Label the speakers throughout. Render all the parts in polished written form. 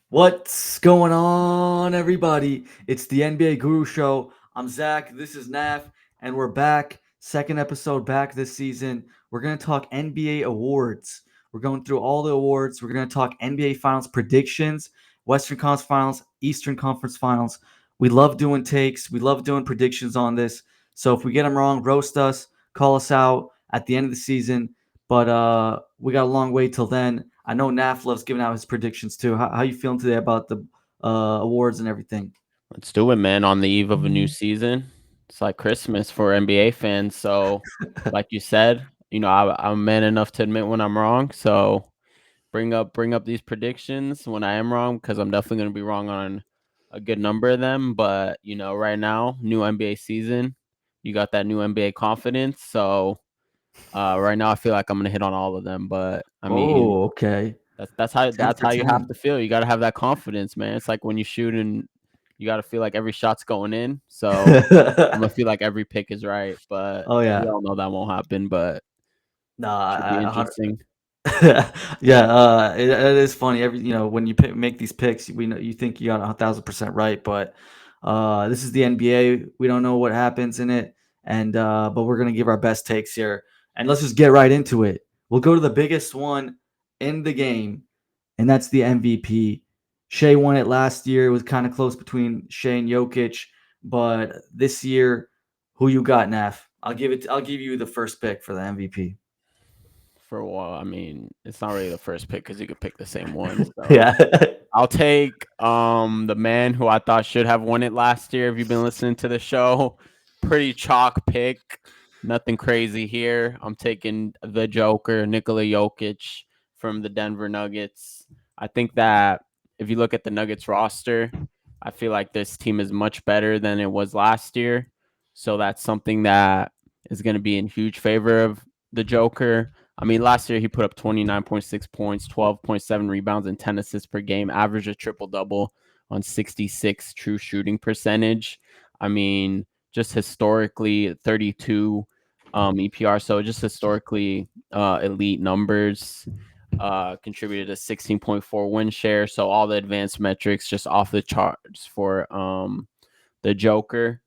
Speaker 1: What's going on, everybody? It's the NBA Guru Show. I'm Zach. This is Naf, and we're back. Second episode back this season. We're going to talk NBA awards. We're going through all the awards. We're going to talk NBA Finals predictions, Western Conference Finals, Eastern Conference Finals. We love doing takes. We love doing predictions on this. So if we get them wrong, roast us, call us out at the end of the season. But we got a long way till then. I know Naf loves giving out his predictions too. How you feeling today about the awards and everything?
Speaker 2: Let's do it, man. On the eve of a new season, it's like Christmas for NBA fans. So, like you said, I'm man enough to admit when I'm wrong. So, bring up these predictions when I am wrong, because I'm definitely going to be wrong on a good number of them. But right now, new NBA season, you got that new NBA confidence. So, right now, I feel like I'm going to hit on all of them. But I mean,
Speaker 1: Oh, okay.
Speaker 2: that's how
Speaker 1: 10
Speaker 2: that's
Speaker 1: for
Speaker 2: how you have
Speaker 1: 10.
Speaker 2: to feel. You got to have that confidence, man. It's like when you shoot and you got to feel like every shot's going in. So I'm gonna feel like every pick is right, but
Speaker 1: Oh
Speaker 2: we
Speaker 1: yeah.
Speaker 2: all know that won't happen. But
Speaker 1: No,
Speaker 2: should be
Speaker 1: I
Speaker 2: interesting.
Speaker 1: yeah, it is funny. When you make these picks, we know you think you got 1,000% right, but this is the NBA. We don't know what happens in it, and but we're gonna give our best takes here, and let's just get right into it. We'll go to the biggest one in the game, and that's the MVP. Shea won it last year. It was kind of close between Shea and Jokic, but this year, who you got, Naf? I'll give you the first pick for the MVP.
Speaker 2: For a while, I mean, it's not really the first pick because you could pick the same one. So
Speaker 1: Yeah.
Speaker 2: I'll take the man who I thought should have won it last year. If you've been listening to the show, pretty chalk pick. Nothing crazy here. I'm taking the Joker, Nikola Jokic from the Denver Nuggets. I think that if you look at the Nuggets roster, I feel like this team is much better than it was last year. So that's something that is going to be in huge favor of the Joker. I mean, last year he put up 29.6 points, 12.7 rebounds, and 10 assists per game, averaged a triple double on 66 true shooting percentage. I mean, just historically 32 EPR, so just historically elite numbers. Contributed a 16.4 win share, so all the advanced metrics just off the charts for the Joker.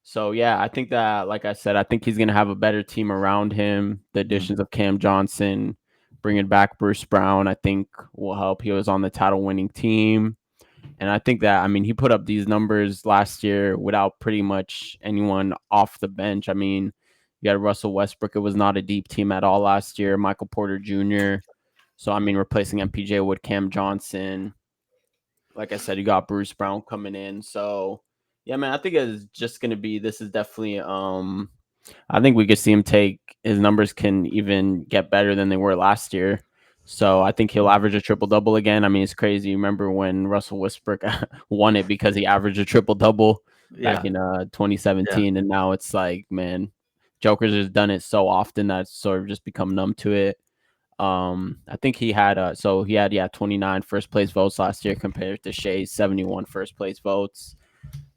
Speaker 2: So yeah, I think that, like I said, I think he's gonna have a better team around him. The
Speaker 1: Mhm.
Speaker 2: additions of Cam Johnson, bringing back Bruce Brown, I think will help. He was on the title-winning team, and I think that, I mean, he put up these numbers last year without pretty much anyone off the bench. I mean, you had Russell Westbrook. It was not a deep team at all last year. Michael Porter Jr. So I mean, replacing MPJ with Cam Johnson, like I said, you got Bruce Brown coming in. So yeah, man, I think it's just gonna be, this is definitely I think we could see him take, his numbers can even get better than they were last year. So I think he'll average a triple double again. I mean, it's crazy. Remember when Russell Westbrook won it because he averaged a triple double back
Speaker 1: Yeah.
Speaker 2: in
Speaker 1: Yeah.
Speaker 2: 2017, and now it's like, man, Joker's just done it so often that it's sort of just become numb to it. I think he had he had, yeah, 29 first place votes last year compared to Shea's 71 first place votes.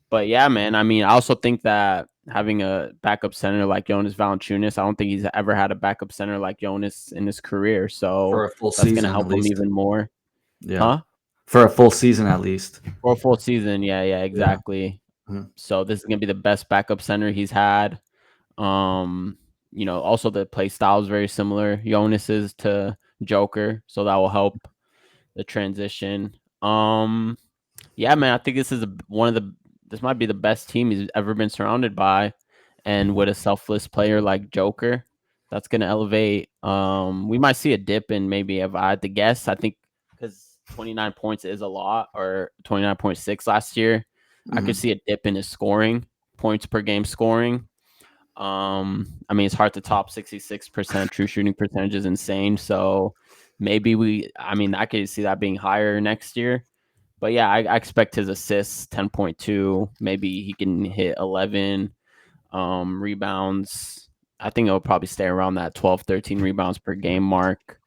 Speaker 2: But yeah, man, I mean, I also think that having a backup center like Jonas Valanciunas, I don't think he's ever had a backup center like Jonas in his career.
Speaker 1: For
Speaker 2: So
Speaker 1: a full
Speaker 2: that's gonna
Speaker 1: season at
Speaker 2: help him
Speaker 1: least.
Speaker 2: even more.
Speaker 1: Yeah.
Speaker 2: Huh?
Speaker 1: For a full season at least.
Speaker 2: For a full season. Yeah, yeah,
Speaker 1: Yeah.
Speaker 2: exactly.
Speaker 1: Mhm.
Speaker 2: So this is gonna be the best backup center he's had. Also the play style is very similar, Jonas's to Joker, so that will help the transition. Yeah, man, I think this is one of the, this might be the best team he's ever been surrounded by, and with a selfless player like Joker, that's gonna elevate. We might see a dip in, maybe, if I had to guess, I think, because 29 points is a lot, or 29.6 last year. I could
Speaker 1: Mhm.
Speaker 2: see a dip in his scoring, points per game scoring. I mean, it's hard to top 66% true shooting percentage is insane. So maybe I mean, I could see that being higher next year. But yeah, I expect his assists 10.2. Maybe he can hit 11 rebounds. I think it'll probably stay around that 12, 13 rebounds per game mark.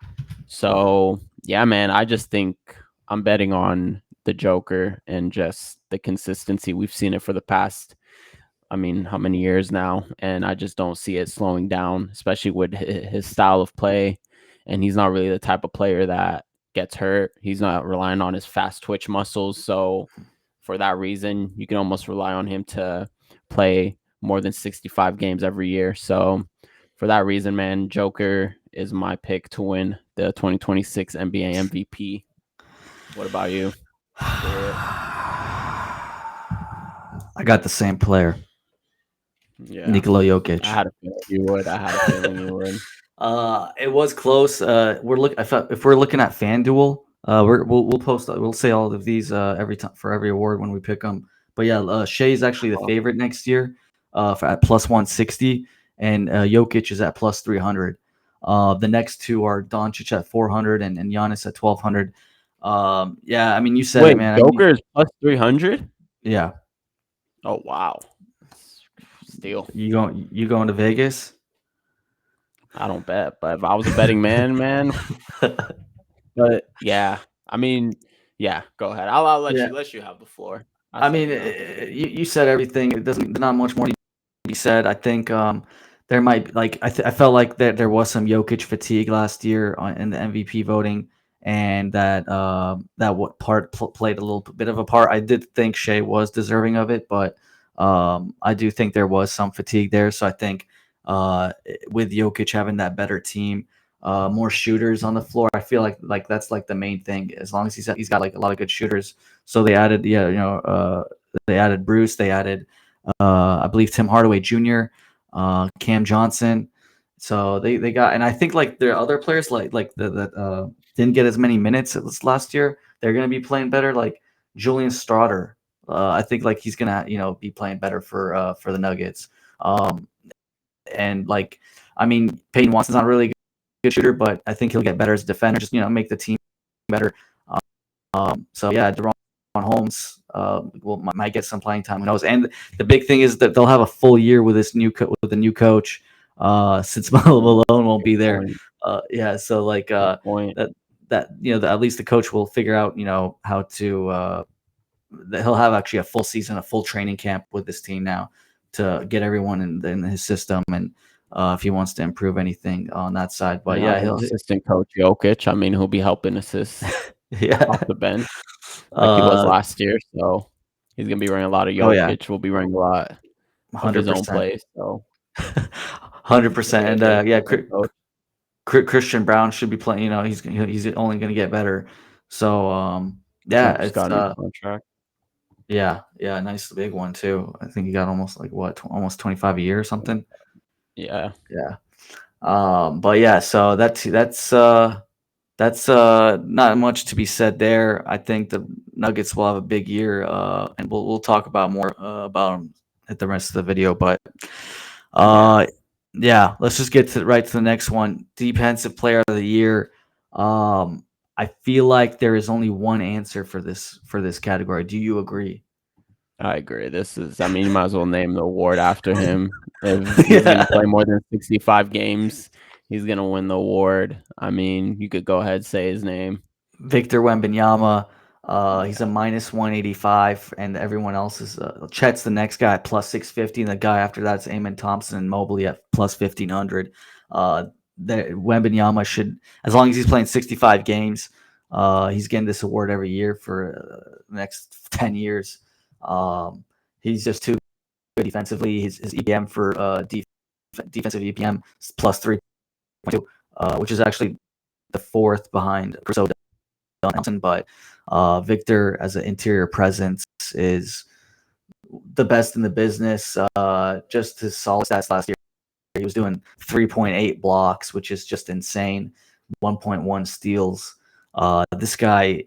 Speaker 2: So yeah, man, I just think I'm betting on the Joker and just the consistency. We've seen it for the past, I mean, how many years now? And I just don't see it slowing down, especially with his style of play. And he's not really the type of player that gets hurt. He's not relying on his fast twitch muscles. So for that reason, you can almost rely on him to play more than 65 games every year. So for that reason, man, Joker is my pick to win the 2026 NBA MVP. What about you? Say it.
Speaker 1: I got the same player,
Speaker 2: Yeah.
Speaker 1: Nikola
Speaker 2: I
Speaker 1: Jokic.
Speaker 2: had a feeling you would. I had a feeling you would.
Speaker 1: It was close. If we're looking at FanDuel, we'll post. We'll say all of these every time for every award when we pick them. But yeah, Shea is actually the
Speaker 2: Uh-huh.
Speaker 1: favorite next year, at plus 160, and Jokic is at plus 300. The next two are Doncic at 400 and Giannis at 1200. Yeah, I mean you said it,
Speaker 2: Wait,
Speaker 1: man. I mean,
Speaker 2: Joker is plus 300?
Speaker 1: yeah,
Speaker 2: Oh, wow. Steal.
Speaker 1: you going to Vegas?
Speaker 2: I don't bet, but if I was a betting man, but yeah, I mean, yeah, go ahead. I'll
Speaker 1: Yeah,
Speaker 2: let you have the floor. I
Speaker 1: I
Speaker 2: said
Speaker 1: mean,
Speaker 2: enough.
Speaker 1: you said everything. It doesn't. There's not much more to be said. I think there might like I felt like that there was some Jokic fatigue last year in the MVP voting, and that what played a little bit of a part. I did think Shea was deserving of it, but I do think there was some fatigue there. So I think with Jokic having that better team. More shooters on the floor. I feel like that's like the main thing. As long as he's got like a lot of good shooters. So they added, they added Bruce. They added, I believe, Tim Hardaway Jr., Cam Johnson. So they got, and I think like there are other players that didn't get as many minutes as last year. They're gonna be playing better. Like Julian Strouder. I think like he's gonna be playing better for the Nuggets. And like I mean Peyton Watson's not really a good shooter, but I think he'll get better as a defender. Just make the team better. So yeah, De'Ron Holmes might get some playing time. Who knows? And the big thing is that they'll have a full year with this with the new coach, since Malone won't
Speaker 2: Good
Speaker 1: be there.
Speaker 2: point.
Speaker 1: Yeah, so like
Speaker 2: Good point.
Speaker 1: that at least the coach will figure out how to that he'll have actually a full season, a full training camp with this team now to get everyone in his system and if he wants to improve anything on that side. But
Speaker 2: And
Speaker 1: yeah,
Speaker 2: have an
Speaker 1: he'll
Speaker 2: assistant coach, Jokic. I mean, he'll be helping assist off
Speaker 1: yeah.
Speaker 2: the bench like he was
Speaker 1: Uh,
Speaker 2: last year. So he's gonna be running a lot of
Speaker 1: oh yeah,
Speaker 2: Jokic. We'll be running a lot of his own
Speaker 1: 100%.
Speaker 2: plays. So
Speaker 1: 100%.
Speaker 2: he'll
Speaker 1: And
Speaker 2: get a
Speaker 1: yeah,
Speaker 2: good head coach.
Speaker 1: Christian Brown should be playing. He's only going to get better. So yeah,
Speaker 2: He just
Speaker 1: it's
Speaker 2: got a new contract.
Speaker 1: yeah, nice big one too. I think he got almost like what, almost 25 a year or something.
Speaker 2: Yeah.
Speaker 1: Yeah. But yeah, so that's not much to be said there. I think the Nuggets will have a big year, and we'll talk about more about them at the rest of the video. But
Speaker 2: Yeah.
Speaker 1: uh, yeah, let's just get right to the next one. Defensive Player of the Year. I feel like there is only one answer for this category. Do you agree?
Speaker 2: I agree. I mean, you might as well name the award after him. If he's going
Speaker 1: Yeah,
Speaker 2: to play more than 65 games, he's going to win the award. I mean, you could go ahead, say his name.
Speaker 1: Victor Wembanyama. He's a
Speaker 2: Yeah.
Speaker 1: minus 185, and everyone else is Chet's the next guy at plus 650, and the guy after that's Amen Thompson and Mobley at plus 1500. Wembanyama should, as long as he's playing 65 games, he's getting this award every year for the next 10 years. He's just too good defensively. His EPM for defensive EPM is plus 3.2, which is actually the fourth behind Chris Johnson, but Victor as an interior presence is the best in the business. Just his solid stats last year, he was doing 3.8 blocks, which is just insane. 1.1 steals. This guy,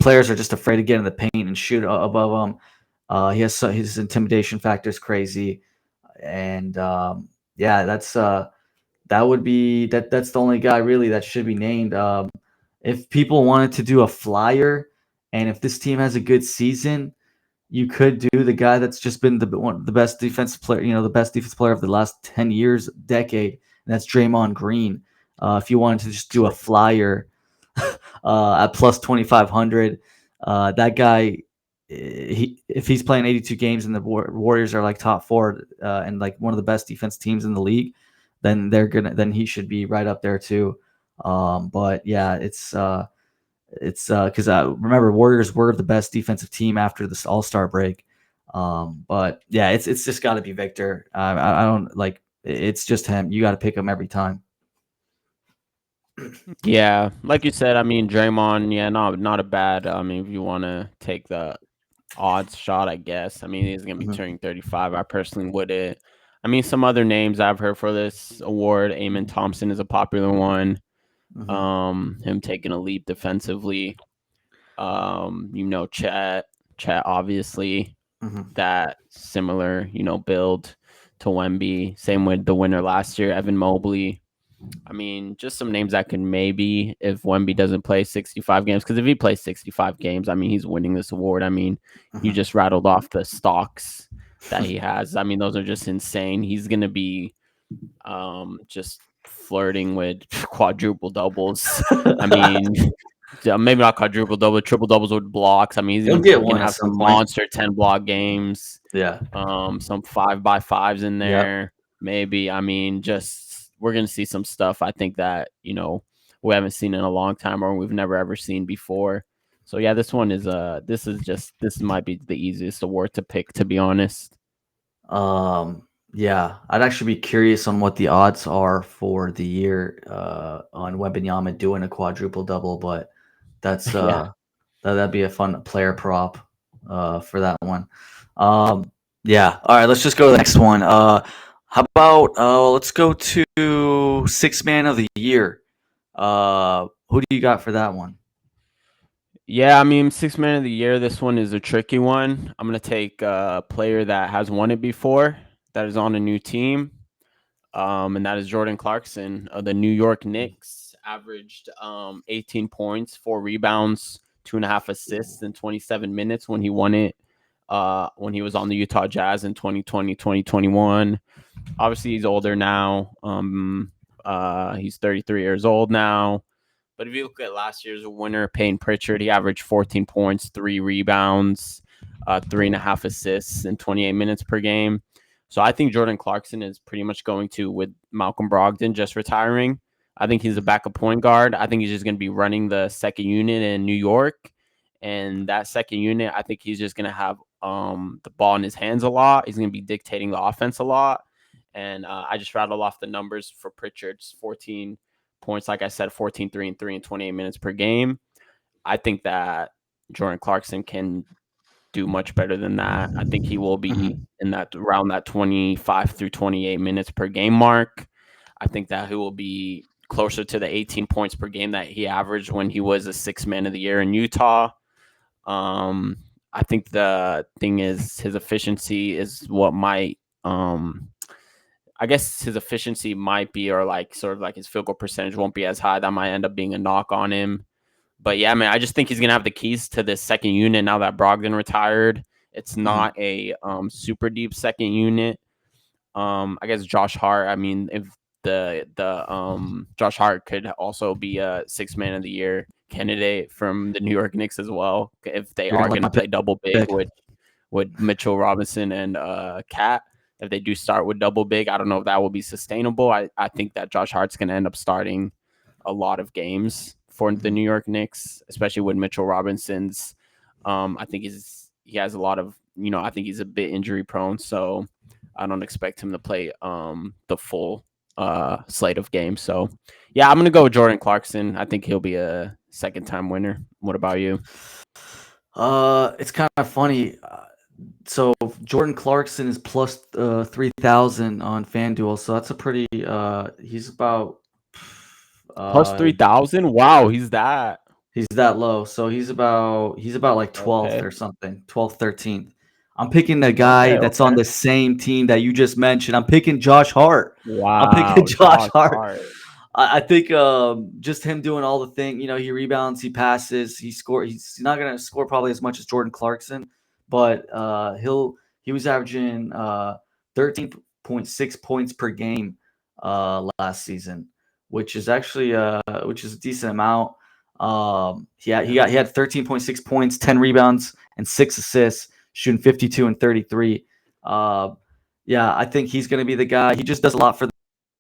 Speaker 1: players are just afraid to get in the paint and shoot above him. His intimidation factor is crazy, and yeah, that's the only guy really that should be named. If people wanted to do a flyer, and if this team has a good season, you could do the guy that's just been the best defensive player, the best defensive player of the last 10 years, decade, and that's Draymond Green. If you wanted to just do a flyer at plus 2,500, that guy, if he's playing 82 games and the Warriors are like top four and like one of the best defense teams in the league, then he should be right up there too. But yeah, It's because remember Warriors were the best defensive team after this All Star break. But yeah, it's just got to be Victor. I don't like it's just him. You got to pick him every time.
Speaker 2: Yeah, like you said, I mean Draymond, yeah, not a bad. I mean, if you want to take the odds shot, I guess. I mean, he's gonna be
Speaker 1: Hmm.
Speaker 2: turning 35. I personally wouldn't. I mean, some other names I've heard for this award, Amon Thompson is a popular one.
Speaker 1: Hmm.
Speaker 2: Him taking a leap defensively. Chat obviously
Speaker 1: Hmm.
Speaker 2: that similar, build to Wemby. Same with the winner last year, Evan Mobley. I mean, just some names that can maybe if Wemby doesn't play 65 games, because if he plays 65 games, I mean, he's winning this award. I mean, you
Speaker 1: Hmm.
Speaker 2: just rattled off the stocks that he has. I mean, those are just insane. He's gonna be just flirting with quadruple doubles. I mean, yeah, maybe not quadruple double, triple doubles with blocks. I mean, he's
Speaker 1: He'll
Speaker 2: even
Speaker 1: get
Speaker 2: gonna
Speaker 1: one at
Speaker 2: have
Speaker 1: some
Speaker 2: some
Speaker 1: point.
Speaker 2: monster 10 block games,
Speaker 1: Yeah.
Speaker 2: some 5x5s in
Speaker 1: Yep.
Speaker 2: there. Maybe. I mean, just we're gonna see some stuff. I think that we haven't seen in a long time, or we've never ever seen before. So yeah, this might be the easiest award to pick, to be honest.
Speaker 1: Yeah, I'd actually be curious on what the odds are for the year on Wembanyama doing a quadruple double, but that's
Speaker 2: Yeah.
Speaker 1: that'd be a fun player prop for that one. Um, yeah. All right, let's just go to the next one. How about let's go to six man of the year. Who do you got for that one?
Speaker 2: Yeah, I mean, six man of the year. This one is a tricky one. I'm gonna take a player that has won it before, that is on a new team, and that is Jordan Clarkson of the New York Knicks. Averaged 18 points, 4 rebounds, 2.5 assists in 27 minutes when he won it. When he was on the Utah Jazz in 2020, 2021. Obviously, he's older now. He's 33 years old now. But if you look at last year's winner, Payne Pritchard, he averaged 14 points, 3 rebounds, 3.5 assists in 28 minutes per game. So I think Jordan Clarkson is pretty much going to, with Malcolm Brogdon just retiring, I think he's a backup point guard. I think he's just going to be running the second unit in New York. And that second unit, I think he's just going to have the ball in his hands a lot. He's going to be dictating the offense a lot. And I just rattled off the numbers for Pritchard's 14 points, like I said, 14, 3, and 3 in 28 minutes per game. I think that Jordan Clarkson can do much better than that. I think he will be
Speaker 1: Mhm.
Speaker 2: in that around that 25 through 28 minutes per game mark. I think that he will be closer to the 18 points per game that he averaged when he was a six man of the year in Utah. Um, I think the thing is his efficiency is what might I guess his efficiency might be, or like sort of like his field goal percentage won't be as high. That might end up being a knock on him. But yeah, man, I just think he's gonna have the keys to this second unit now that Brogdon retired. It's
Speaker 1: Mhm.
Speaker 2: not a super deep second unit. I guess Josh Hart. I mean, if the Josh Hart could also be a six man of the year candidate from the New York Knicks as well, if they
Speaker 1: You're
Speaker 2: are
Speaker 1: gonna like
Speaker 2: going to
Speaker 1: my
Speaker 2: play double big
Speaker 1: pick.
Speaker 2: with Mitchell Robinson and Cat. If they do start with double big, I don't know if that will be sustainable. I think that Josh Hart's going to end up starting a lot of games for the
Speaker 1: Mhm.
Speaker 2: New York Knicks, especially with Mitchell Robinson's. I think he has a lot of I think he's a bit injury prone, so I don't expect him to play the full slate of games. So yeah, I'm gonna go with Jordan Clarkson. I think he'll be a second time winner. What about you?
Speaker 1: It's kind of funny. So Jordan Clarkson is plus 3,000 on FanDuel, so that's a pretty. He's about.
Speaker 2: Plus
Speaker 1: Uh,
Speaker 2: 3,000. Wow, he's that.
Speaker 1: he's that low, so he's about like 12th
Speaker 2: Okay.
Speaker 1: or something, 12th, 13th. I'm picking the guy
Speaker 2: Okay.
Speaker 1: that's on
Speaker 2: Okay.
Speaker 1: the same team that you just mentioned. I'm picking Josh Hart. I'm picking
Speaker 2: Wow,
Speaker 1: Josh
Speaker 2: Josh
Speaker 1: Hart.
Speaker 2: Hart.
Speaker 1: I think just him doing all the thing, he rebounds, he passes, he score. He's not gonna score probably as much as Jordan Clarkson, but he was averaging 13.6 points per game last season, which is actually which is a decent amount. He had 13.6 points, 10 rebounds, and 6 assists, shooting 52 and 33. Uh, yeah, I think he's gonna be the guy. He just does a lot for the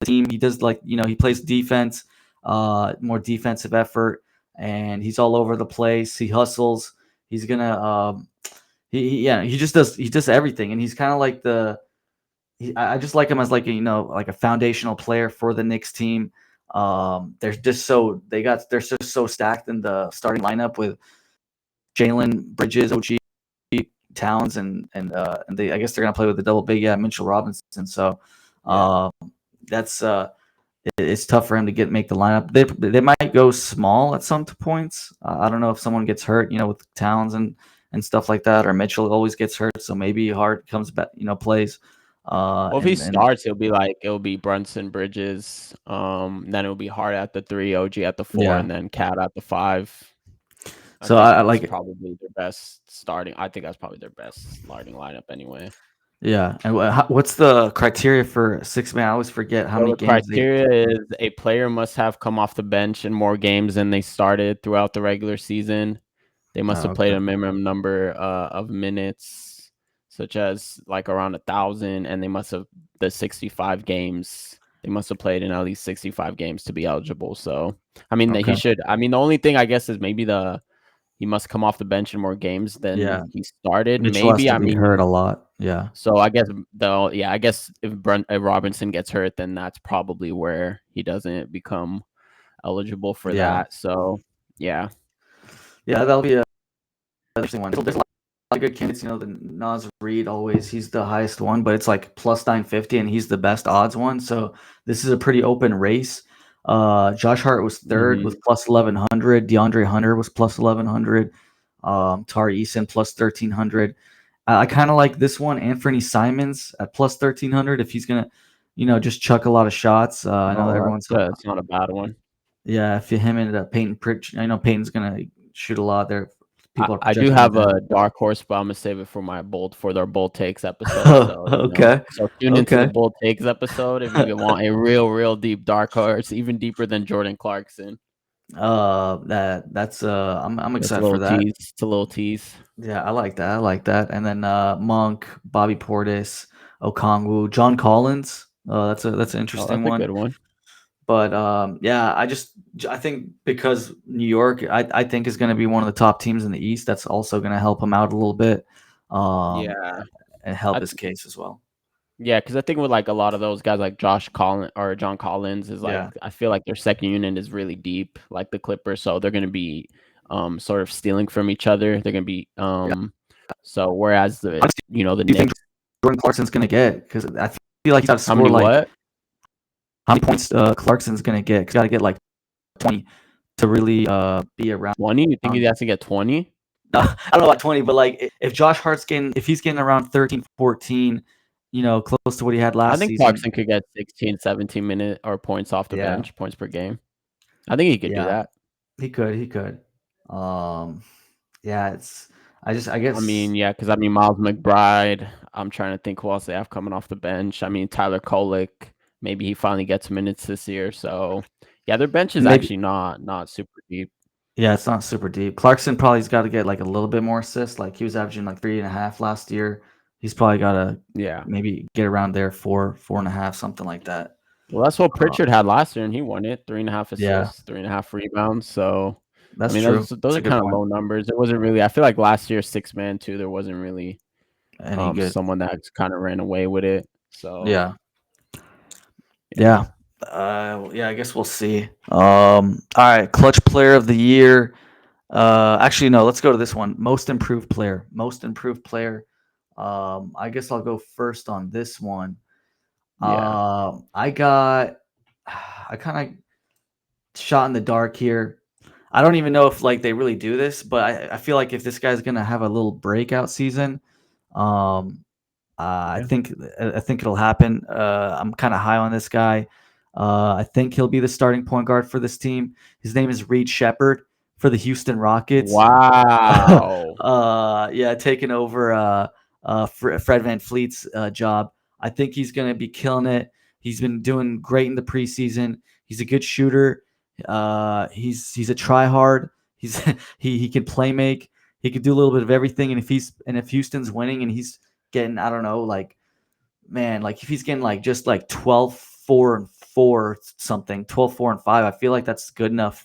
Speaker 1: team. He does he plays defense, more defensive effort. and he's all over the place. He hustles. He's gonna yeah, he does everything, and he's kind of like I just like him as like a, like a foundational player for the Knicks team. They're just they're just so stacked in the starting lineup with Jalen Bridges, OG Towns, and they, I guess they're gonna play with the double big, yeah, Mitchell Robinson. So
Speaker 2: Yeah.
Speaker 1: um, that's it's tough for him to make the lineup. They might go small at some points. I don't know if someone gets hurt, with Towns and stuff like that, or Mitchell always gets hurt, so maybe Hart comes back, plays.
Speaker 2: Well, if he
Speaker 1: And
Speaker 2: starts, it'll be Brunson Bridges. Then it'll be Hart at the 3, OG at the 4,
Speaker 1: yeah,
Speaker 2: and then Cat at the 5. I
Speaker 1: so
Speaker 2: think
Speaker 1: I
Speaker 2: that's
Speaker 1: like it.
Speaker 2: probably their best starting. I think that's probably their best starting lineup anyway.
Speaker 1: Yeah, and what's the criteria for six man? I always forget how
Speaker 2: So
Speaker 1: many
Speaker 2: the
Speaker 1: games they.
Speaker 2: criteria is a player must have come off the bench in more games than they started throughout the regular season. They must
Speaker 1: Oh,
Speaker 2: have played
Speaker 1: okay.
Speaker 2: a minimum number of minutes, such as like around 1,000, and they must have the 65 games. They must have played in at least 65 games to be eligible. So, I mean, he
Speaker 1: Okay.
Speaker 2: should. I mean, the only thing I guess is maybe he must come off the bench in more games
Speaker 1: Yeah,
Speaker 2: than he started.
Speaker 1: Mitchell has
Speaker 2: Maybe.
Speaker 1: to
Speaker 2: I
Speaker 1: be hurt
Speaker 2: mean,
Speaker 1: a lot. Yeah.
Speaker 2: so I guess though, yeah, I guess if Robinson gets hurt, then that's probably where he doesn't become eligible for
Speaker 1: Yeah.
Speaker 2: that. So, yeah.
Speaker 1: Yeah, that'll be a interesting one. There's a lot of good candidates. The Nas Reed always, he's the highest one, but it's like plus 950, and he's the best odds one. So this is a pretty open race. Josh Hart was third
Speaker 2: Mhm.
Speaker 1: with plus 1100. DeAndre Hunter was plus 1100. Tari Eason plus 1300. I kind of like this one, Anthony Simons at plus 1300. If he's gonna, just chuck a lot of shots. I know
Speaker 2: Oh,
Speaker 1: everyone's
Speaker 2: that's not a bad one.
Speaker 1: yeah. If him and Peyton Pritchard, I know Peyton's gonna shoot a lot. There, people are
Speaker 2: I do
Speaker 1: projecting him
Speaker 2: have
Speaker 1: to.
Speaker 2: a dark horse, but I'm gonna save it for my for their bold takes episode. So
Speaker 1: Okay.
Speaker 2: so tune into the
Speaker 1: Okay.
Speaker 2: bold takes episode if you want a real deep dark horse, even deeper than Jordan Clarkson.
Speaker 1: That's I'm
Speaker 2: That's a
Speaker 1: excited for
Speaker 2: little
Speaker 1: that.
Speaker 2: tease. It's a little tease.
Speaker 1: Yeah, I like that. I like that. And then Monk, Bobby Portis, Okongwu, John Collins. That's an
Speaker 2: Oh,
Speaker 1: interesting
Speaker 2: that's a
Speaker 1: one.
Speaker 2: good one.
Speaker 1: But yeah, I think because New York, I think is going to be one of the top teams in the East. That's also going to help him out a little bit, um,
Speaker 2: Yeah.
Speaker 1: and help
Speaker 2: I
Speaker 1: his case as well.
Speaker 2: Yeah, because I think with like a lot of those guys, like Josh Collins or John Collins, is like
Speaker 1: Yeah,
Speaker 2: I feel like their second unit is really deep, like the Clippers. So they're gonna be sort of stealing from each other. They're gonna be
Speaker 1: yeah.
Speaker 2: so whereas
Speaker 1: How much
Speaker 2: the
Speaker 1: do you think
Speaker 2: Knicks,
Speaker 1: Jordan Clarkson's going to get? Because I feel like he's got to
Speaker 2: how
Speaker 1: score
Speaker 2: many
Speaker 1: like
Speaker 2: what?
Speaker 1: how many points Clarkson's going to get? He's got to get like 20 to really be around.
Speaker 2: 20? You think he has to get 20?
Speaker 1: I don't know about 20, but like if Josh Hart's getting, if he's getting around 13, 14, close to what he had
Speaker 2: I
Speaker 1: last
Speaker 2: think
Speaker 1: season.
Speaker 2: Clarkson could get 16, 17 minute or points off the
Speaker 1: Yeah,
Speaker 2: bench, points per game. I think he could do
Speaker 1: yeah,
Speaker 2: that.
Speaker 1: he could. Um, yeah, I
Speaker 2: I
Speaker 1: guess
Speaker 2: mean, yeah, because I mean Miles McBride. I'm trying to think who else they have coming off the bench. I mean Tyler Kolek. Maybe he finally gets minutes this year. So yeah, their bench is
Speaker 1: maybe,
Speaker 2: actually not super deep.
Speaker 1: yeah, it's not super deep. Clarkson probably's got to get like a little bit more assists. Like he was averaging like 3.5 last year. He's probably got to
Speaker 2: Yeah.
Speaker 1: maybe get around there, 4.5, something like that.
Speaker 2: Well, that's what
Speaker 1: Uh,
Speaker 2: Pritchard had last year, and he won it. 3.5
Speaker 1: yeah,
Speaker 2: assists, 3.5 rebounds. So I
Speaker 1: that's
Speaker 2: mean,
Speaker 1: true.
Speaker 2: those
Speaker 1: That's a
Speaker 2: are
Speaker 1: good
Speaker 2: kind of
Speaker 1: point.
Speaker 2: low numbers. It wasn't really. I feel like last year 6 man too. There wasn't really
Speaker 1: Any good?
Speaker 2: someone that kind of ran away with it. So
Speaker 1: Yeah.
Speaker 2: yeah,
Speaker 1: Yeah. Yeah, I guess we'll see. All right, clutch player of the year. Actually, no, let's go to this one. Most improved player. Most improved player. I guess I'll go first on this one.
Speaker 2: yeah,
Speaker 1: I got, I kind of shot in the dark here. I don't even know if like they really do this, but I feel like if this guy's gonna have a little breakout season, um,
Speaker 2: yeah.
Speaker 1: I think it'll happen. I'm kind of high on this guy. I think he'll be the starting point guard for this team. His name is Reed Shepard for the Houston Rockets.
Speaker 2: Wow.
Speaker 1: Yeah, taking over Fred Van Fleet's job. I think he's going to be killing it. He's been doing great in the preseason. He's a good shooter. He's a try hard. He's he can play make. He can do a little bit of everything. And if Houston's winning and he's getting, I don't know, like, man, like if he's getting like just like 12, 4, and 4 something, 12, 4, and 5, I feel like that's good enough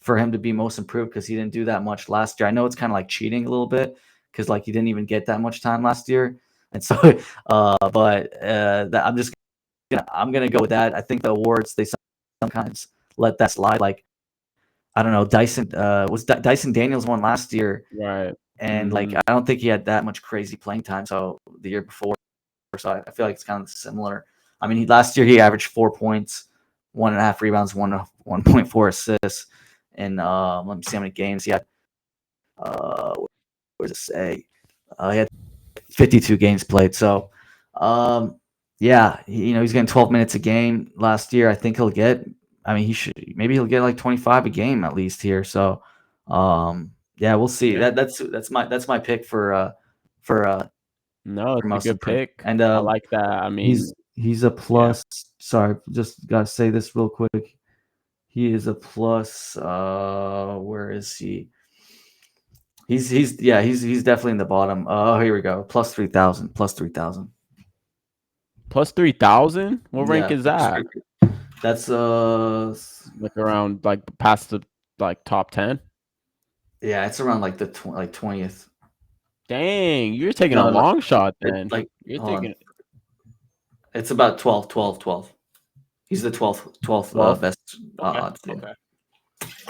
Speaker 1: for him to be most improved because he didn't do that much last year. I know it's kind of like cheating a little bit because like he didn't even get that much time last year, and so I'm gonna go with that. I think the awards they sometimes let that slide. Like I don't know, Dyson Daniels won last year,
Speaker 2: Right.
Speaker 1: and like
Speaker 2: Mm-hmm.
Speaker 1: I don't think he had that much crazy playing time. So the year before, so I feel like it's kind of similar. I mean, last year he averaged 4 points, 1.5 rebounds, 1.4 assists, and let me see how many games he had. What does it say? He had 52 games played. So, yeah, he's getting 12 minutes a game last year. I think he'll get. I mean, maybe he'll get like 25 a game at least here. So, yeah, we'll see.
Speaker 2: Yeah.
Speaker 1: That's my pick for
Speaker 2: No, it's a
Speaker 1: most
Speaker 2: good
Speaker 1: improved.
Speaker 2: pick.
Speaker 1: And
Speaker 2: I like that. I mean,
Speaker 1: he's a
Speaker 2: yeah.
Speaker 1: plus. Sorry, just gotta say this real quick. He is a plus. Where is he? He's definitely in the bottom. Oh, here we go. Plus 3,000. Plus 3,000.
Speaker 2: Plus 3,000? What rank
Speaker 1: Yeah,
Speaker 2: is that?
Speaker 1: that's
Speaker 2: Like around like past the like top 10?
Speaker 1: yeah, it's around like the 20th.
Speaker 2: Dang, you're taking a
Speaker 1: No,
Speaker 2: long shot
Speaker 1: it's
Speaker 2: then.
Speaker 1: like
Speaker 2: You're
Speaker 1: hold on.
Speaker 2: taking
Speaker 1: It's about 12, 12, 12. He's the 12th
Speaker 2: 12?
Speaker 1: best
Speaker 2: Okay.
Speaker 1: odds. Yeah.
Speaker 2: Okay.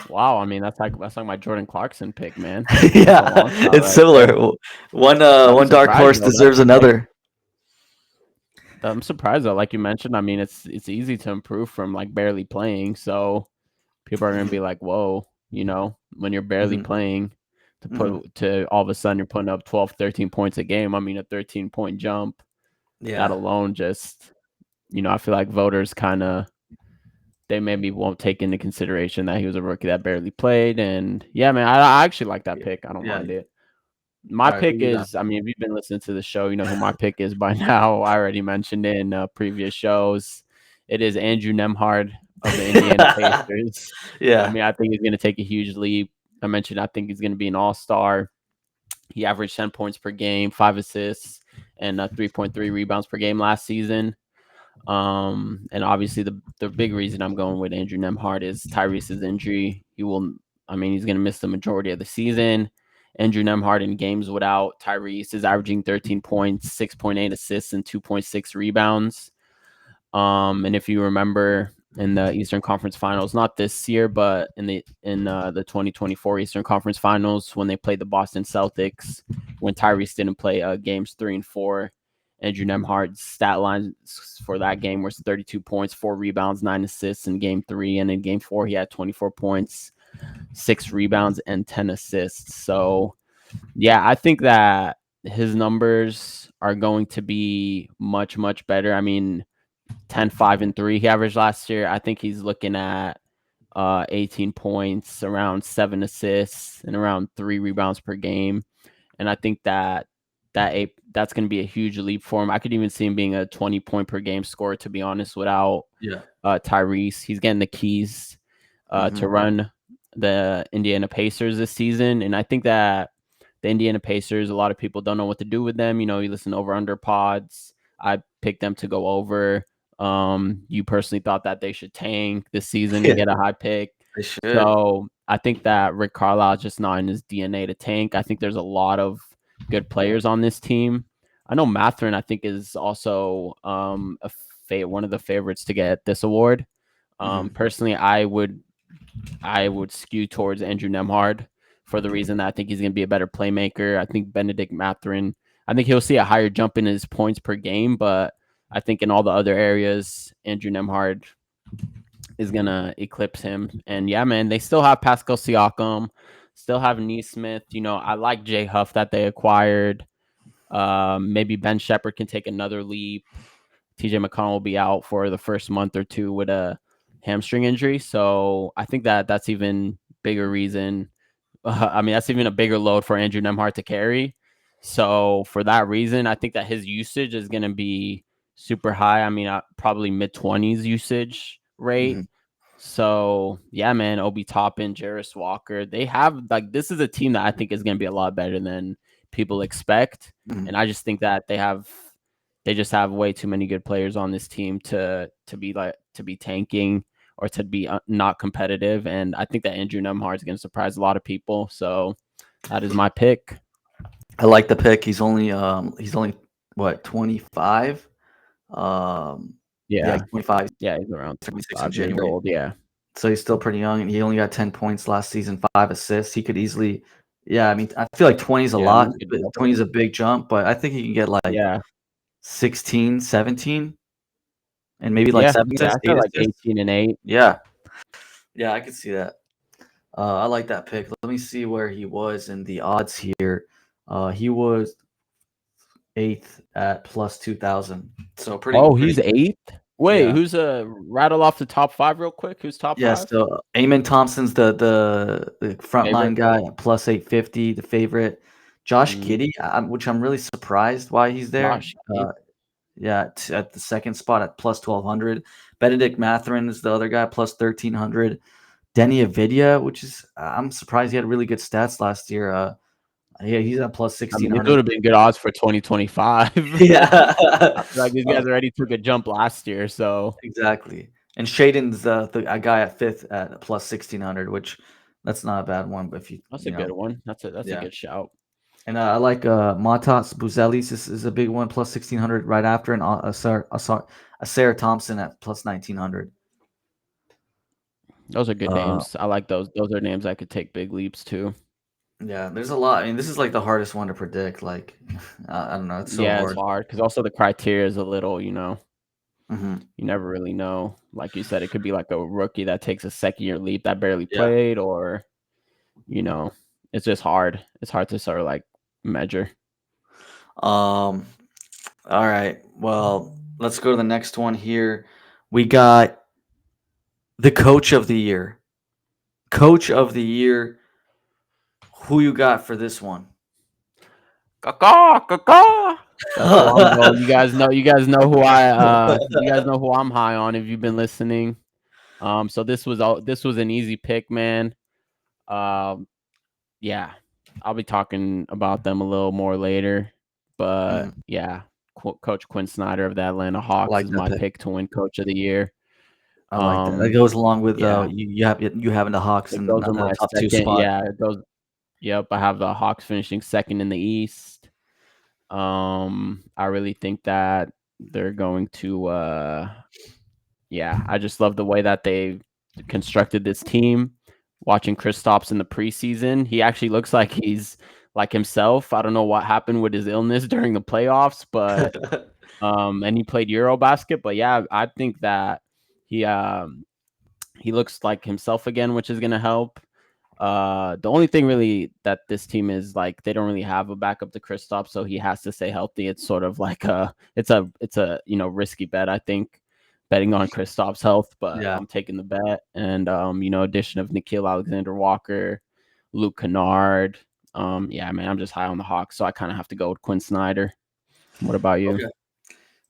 Speaker 2: Wow, I mean that's like my Jordan Clarkson pick, man. That's a
Speaker 1: Yeah,
Speaker 2: long shot
Speaker 1: it's
Speaker 2: right
Speaker 1: similar.
Speaker 2: there. I'm
Speaker 1: One dark
Speaker 2: surprised
Speaker 1: horse
Speaker 2: though. That's
Speaker 1: deserves
Speaker 2: like
Speaker 1: another.
Speaker 2: I'm surprised though. Like you mentioned, I mean it's easy to improve from like barely playing. So people are gonna
Speaker 1: Mhm,
Speaker 2: be like, whoa, when you're barely
Speaker 1: mhm,
Speaker 2: playing to
Speaker 1: mhm.
Speaker 2: put to all of a sudden you're putting up 12, 13 points a game. I mean a 13-point jump. That
Speaker 1: Yeah,
Speaker 2: alone just I feel like voters kinda they maybe won't take into consideration that he was a rookie that barely played. And yeah, man, I actually like that
Speaker 1: yeah,
Speaker 2: pick. I don't
Speaker 1: yeah.
Speaker 2: mind it. My
Speaker 1: All right, who
Speaker 2: pick
Speaker 1: you got?
Speaker 2: is, I mean, if you've been listening to the show, you know who my pick is by now. I already mentioned it in previous shows. It is Andrew Nemhard of the Indiana Pacers. I
Speaker 1: Yeah,
Speaker 2: mean, I think he's going to take a huge leap. I mentioned I think he's going to be an all-star. He averaged 10 points per game, 5 assists, and 3.3 rebounds per game last season. And obviously the big reason I'm going with Andrew Nemhard is Tyrese's injury. I mean, he's going to miss the majority of the season. Andrew Nemhard in games without Tyrese is averaging 13 points, 6.8 assists, and 2.6 rebounds. And if you remember in the Eastern Conference Finals, not this year, but in the 2024 Eastern Conference Finals when they played the Boston Celtics, when Tyrese didn't play games 3 and 4, Andrew Nemhard's stat line for that game was 32 points, 4 rebounds, 9 assists in game 3, and in game 4 he had 24 points, 6 rebounds, and 10 assists. So yeah, I think that his numbers are going to be much, much better. I mean, 10, 5, and 3 he averaged last year. I think he's looking at 18 points, around 7 assists, and around 3 rebounds per game. And I think that's going to be a huge leap for him. I could even see him being a 20-point per game scorer, to be honest, without
Speaker 1: yeah.
Speaker 2: Tyrese. He's getting the keys to
Speaker 1: Hmm.
Speaker 2: run the Indiana Pacers this season. And I think that the Indiana Pacers, a lot of people don't know what to do with them. You listen to over under pods. I picked them to go over. You personally thought that they should tank this season and
Speaker 1: Yeah,
Speaker 2: get a high pick.
Speaker 1: they should.
Speaker 2: So I think that Rick Carlisle is just not in his DNA to tank. I think there's a lot of good players on this team. I know Matherin, I think, is also one of the favorites to get this award.
Speaker 1: Hmm.
Speaker 2: Personally, I would skew towards Andrew Nemhard for the reason that I think he's going to be a better playmaker. I think Benedict Matherin, I think he'll see a higher jump in his points per game, but I think in all the other areas, Andrew Nemhard is going to eclipse him. And yeah, man, they still have Pascal Siakam, still have Neesmith. I like Jay Huff that they acquired. Maybe Ben Shepherd can take another leap. TJ McConnell will be out for the first month or two with a hamstring injury. So I think that that's even bigger reason. I mean, that's even a bigger load for Andrew Nemhard to carry. So for that reason, I think that his usage is going to be super high. I mean, probably mid-20s usage rate.
Speaker 1: Hmm.
Speaker 2: So yeah, man, Obi Toppin, Jarris Walker, they have like this is a team that I think is going to be a lot better than people expect, and
Speaker 1: Hmm.
Speaker 2: I just think that they just have way too many good players on this team to be tanking or to be not competitive. And I think that Andrew Nemhard is going to surprise a lot of people. So that is my pick.
Speaker 1: I like the pick. He's only what 25. Um, yeah,
Speaker 2: Yeah.
Speaker 1: he's 25.
Speaker 2: Yeah. He's around
Speaker 1: 26 in
Speaker 2: 25 years
Speaker 1: January.
Speaker 2: old. Yeah.
Speaker 1: So he's still pretty young, and he only got 10 points last season, 5 assists. He could easily, yeah. I mean, I feel like 20 is a
Speaker 2: Yeah. I mean,
Speaker 1: lot.
Speaker 2: you could
Speaker 1: But
Speaker 2: double
Speaker 1: 20
Speaker 2: it.
Speaker 1: is a big jump, but I think he can get like
Speaker 2: Yeah.
Speaker 1: 16, 17, and maybe like
Speaker 2: Yeah.
Speaker 1: seven
Speaker 2: Yeah. I
Speaker 1: assists,
Speaker 2: said
Speaker 1: eight
Speaker 2: like
Speaker 1: assists.
Speaker 2: 18 and 8.
Speaker 1: Yeah, yeah, I could see that. I like that pick. Let me see where he was in the odds here. He was eighth at plus 2,000. So pretty,
Speaker 2: Oh,
Speaker 1: pretty
Speaker 2: he's
Speaker 1: good.
Speaker 2: eighth. Wait,
Speaker 1: Yeah.
Speaker 2: who's rattle off the top five real quick? Who's top
Speaker 1: Yeah,
Speaker 2: five?
Speaker 1: so Eamon Thompson's the frontline
Speaker 2: Favorite?
Speaker 1: guy at plus 850, the favorite. Josh
Speaker 2: Mm,
Speaker 1: Giddey, which I'm really surprised why he's there.
Speaker 2: Josh. Giddy.
Speaker 1: Yeah, at the second spot at plus 1,200. Benedict Matherin is the other guy, plus 1,300. Denny Avidia, which is I'm surprised he had really good stats last year. Yeah, he's at plus
Speaker 2: I mean, these would
Speaker 1: 1,600.
Speaker 2: have been good odds for 2025.
Speaker 1: Yeah,
Speaker 2: I feel like these
Speaker 1: uh,
Speaker 2: guys already took a jump last year, so
Speaker 1: exactly. And Shaden's the a guy at fifth at plus 1,600, which that's not a bad one. But if you
Speaker 2: that's a
Speaker 1: you
Speaker 2: good
Speaker 1: know,
Speaker 2: one. That's a
Speaker 1: yeah.
Speaker 2: good shout.
Speaker 1: And I like Matas Buzelis is a big one, plus 1,600 right after, and Asar Thompson at plus 1,900.
Speaker 2: Those are good
Speaker 1: Uh,
Speaker 2: names. I like those. Those are names I could take big leaps to.
Speaker 1: yeah, there's a lot. I mean, this is like the hardest one to predict. Like, I don't know, it's so
Speaker 2: Yeah, it's
Speaker 1: hard.
Speaker 2: hard because also the criteria is a little,
Speaker 1: Hmm.
Speaker 2: you never really know. Like you said, it could be like a rookie that takes a second year leap that barely
Speaker 1: Yeah.
Speaker 2: played, or you know, it's just hard. It's hard to sort of like measure.
Speaker 1: Um. All right. Well, let's go to the next one here. We got the coach of the year. Coach of the year. Who you got for this one?
Speaker 2: Caw caw. That's who I'm going. You guys know who you guys know who I'm high on if you've been listening. So this was an easy pick, man. Um, yeah, I'll be talking about them a little more later, but
Speaker 1: Mhm.
Speaker 2: yeah, Coach Quinn Snyder of the Atlanta
Speaker 1: I
Speaker 2: Hawks
Speaker 1: like
Speaker 2: is
Speaker 1: that
Speaker 2: my
Speaker 1: pick.
Speaker 2: pick to win Coach of the Year.
Speaker 1: I like that. That goes along with
Speaker 2: Yeah,
Speaker 1: you having the Hawks
Speaker 2: it
Speaker 1: in
Speaker 2: goes in
Speaker 1: the
Speaker 2: my
Speaker 1: top two
Speaker 2: second.
Speaker 1: spot.
Speaker 2: Yeah, it goes. Yep, I have the Hawks finishing second in the East. I really think that they're going to yeah, I just love the way that they constructed this team. Watching Kristaps in the preseason, he actually looks like he's like himself. I don't know what happened with his illness during the playoffs, but and he played Eurobasket, but yeah, I think that he he looks like himself again, which is going to help. The only thing really that this team is like they don't really have a backup to Kristaps, so he has to stay healthy. It's sort of like it's a risky bet, I think, betting on Kristaps' health, but
Speaker 1: Yeah.
Speaker 2: I'm taking the bet. And addition of Nikhil Alexander Walker, Luke Kennard. Yeah, man, I'm just high on the Hawks, so I kind of have to go with Quinn Snyder. What about you?
Speaker 1: Okay.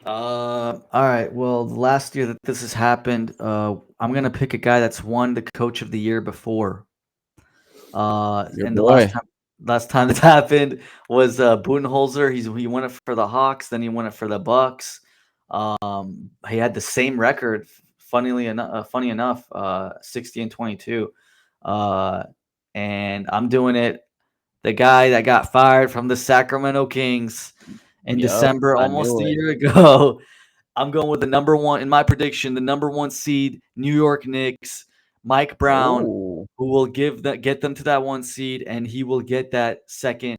Speaker 1: All right. Well, the last year that this has happened, I'm gonna pick a guy that's won the coach of the year before.
Speaker 2: Your
Speaker 1: And the last
Speaker 2: boy.
Speaker 1: time this happened was Budenholzer. He won it for the Hawks, then he won it for the Bucks. He had the same record. Funny enough, 60 and 22. Uh, and I'm doing it. The guy that got fired from the Sacramento Kings in
Speaker 2: Yep,
Speaker 1: December,
Speaker 2: I
Speaker 1: almost a
Speaker 2: knew it.
Speaker 1: year ago. I'm going with the number one in my prediction, the number one seed, New York Knicks, Mike Brown,
Speaker 2: Oh,
Speaker 1: who will get them to that one seed, and he will get that second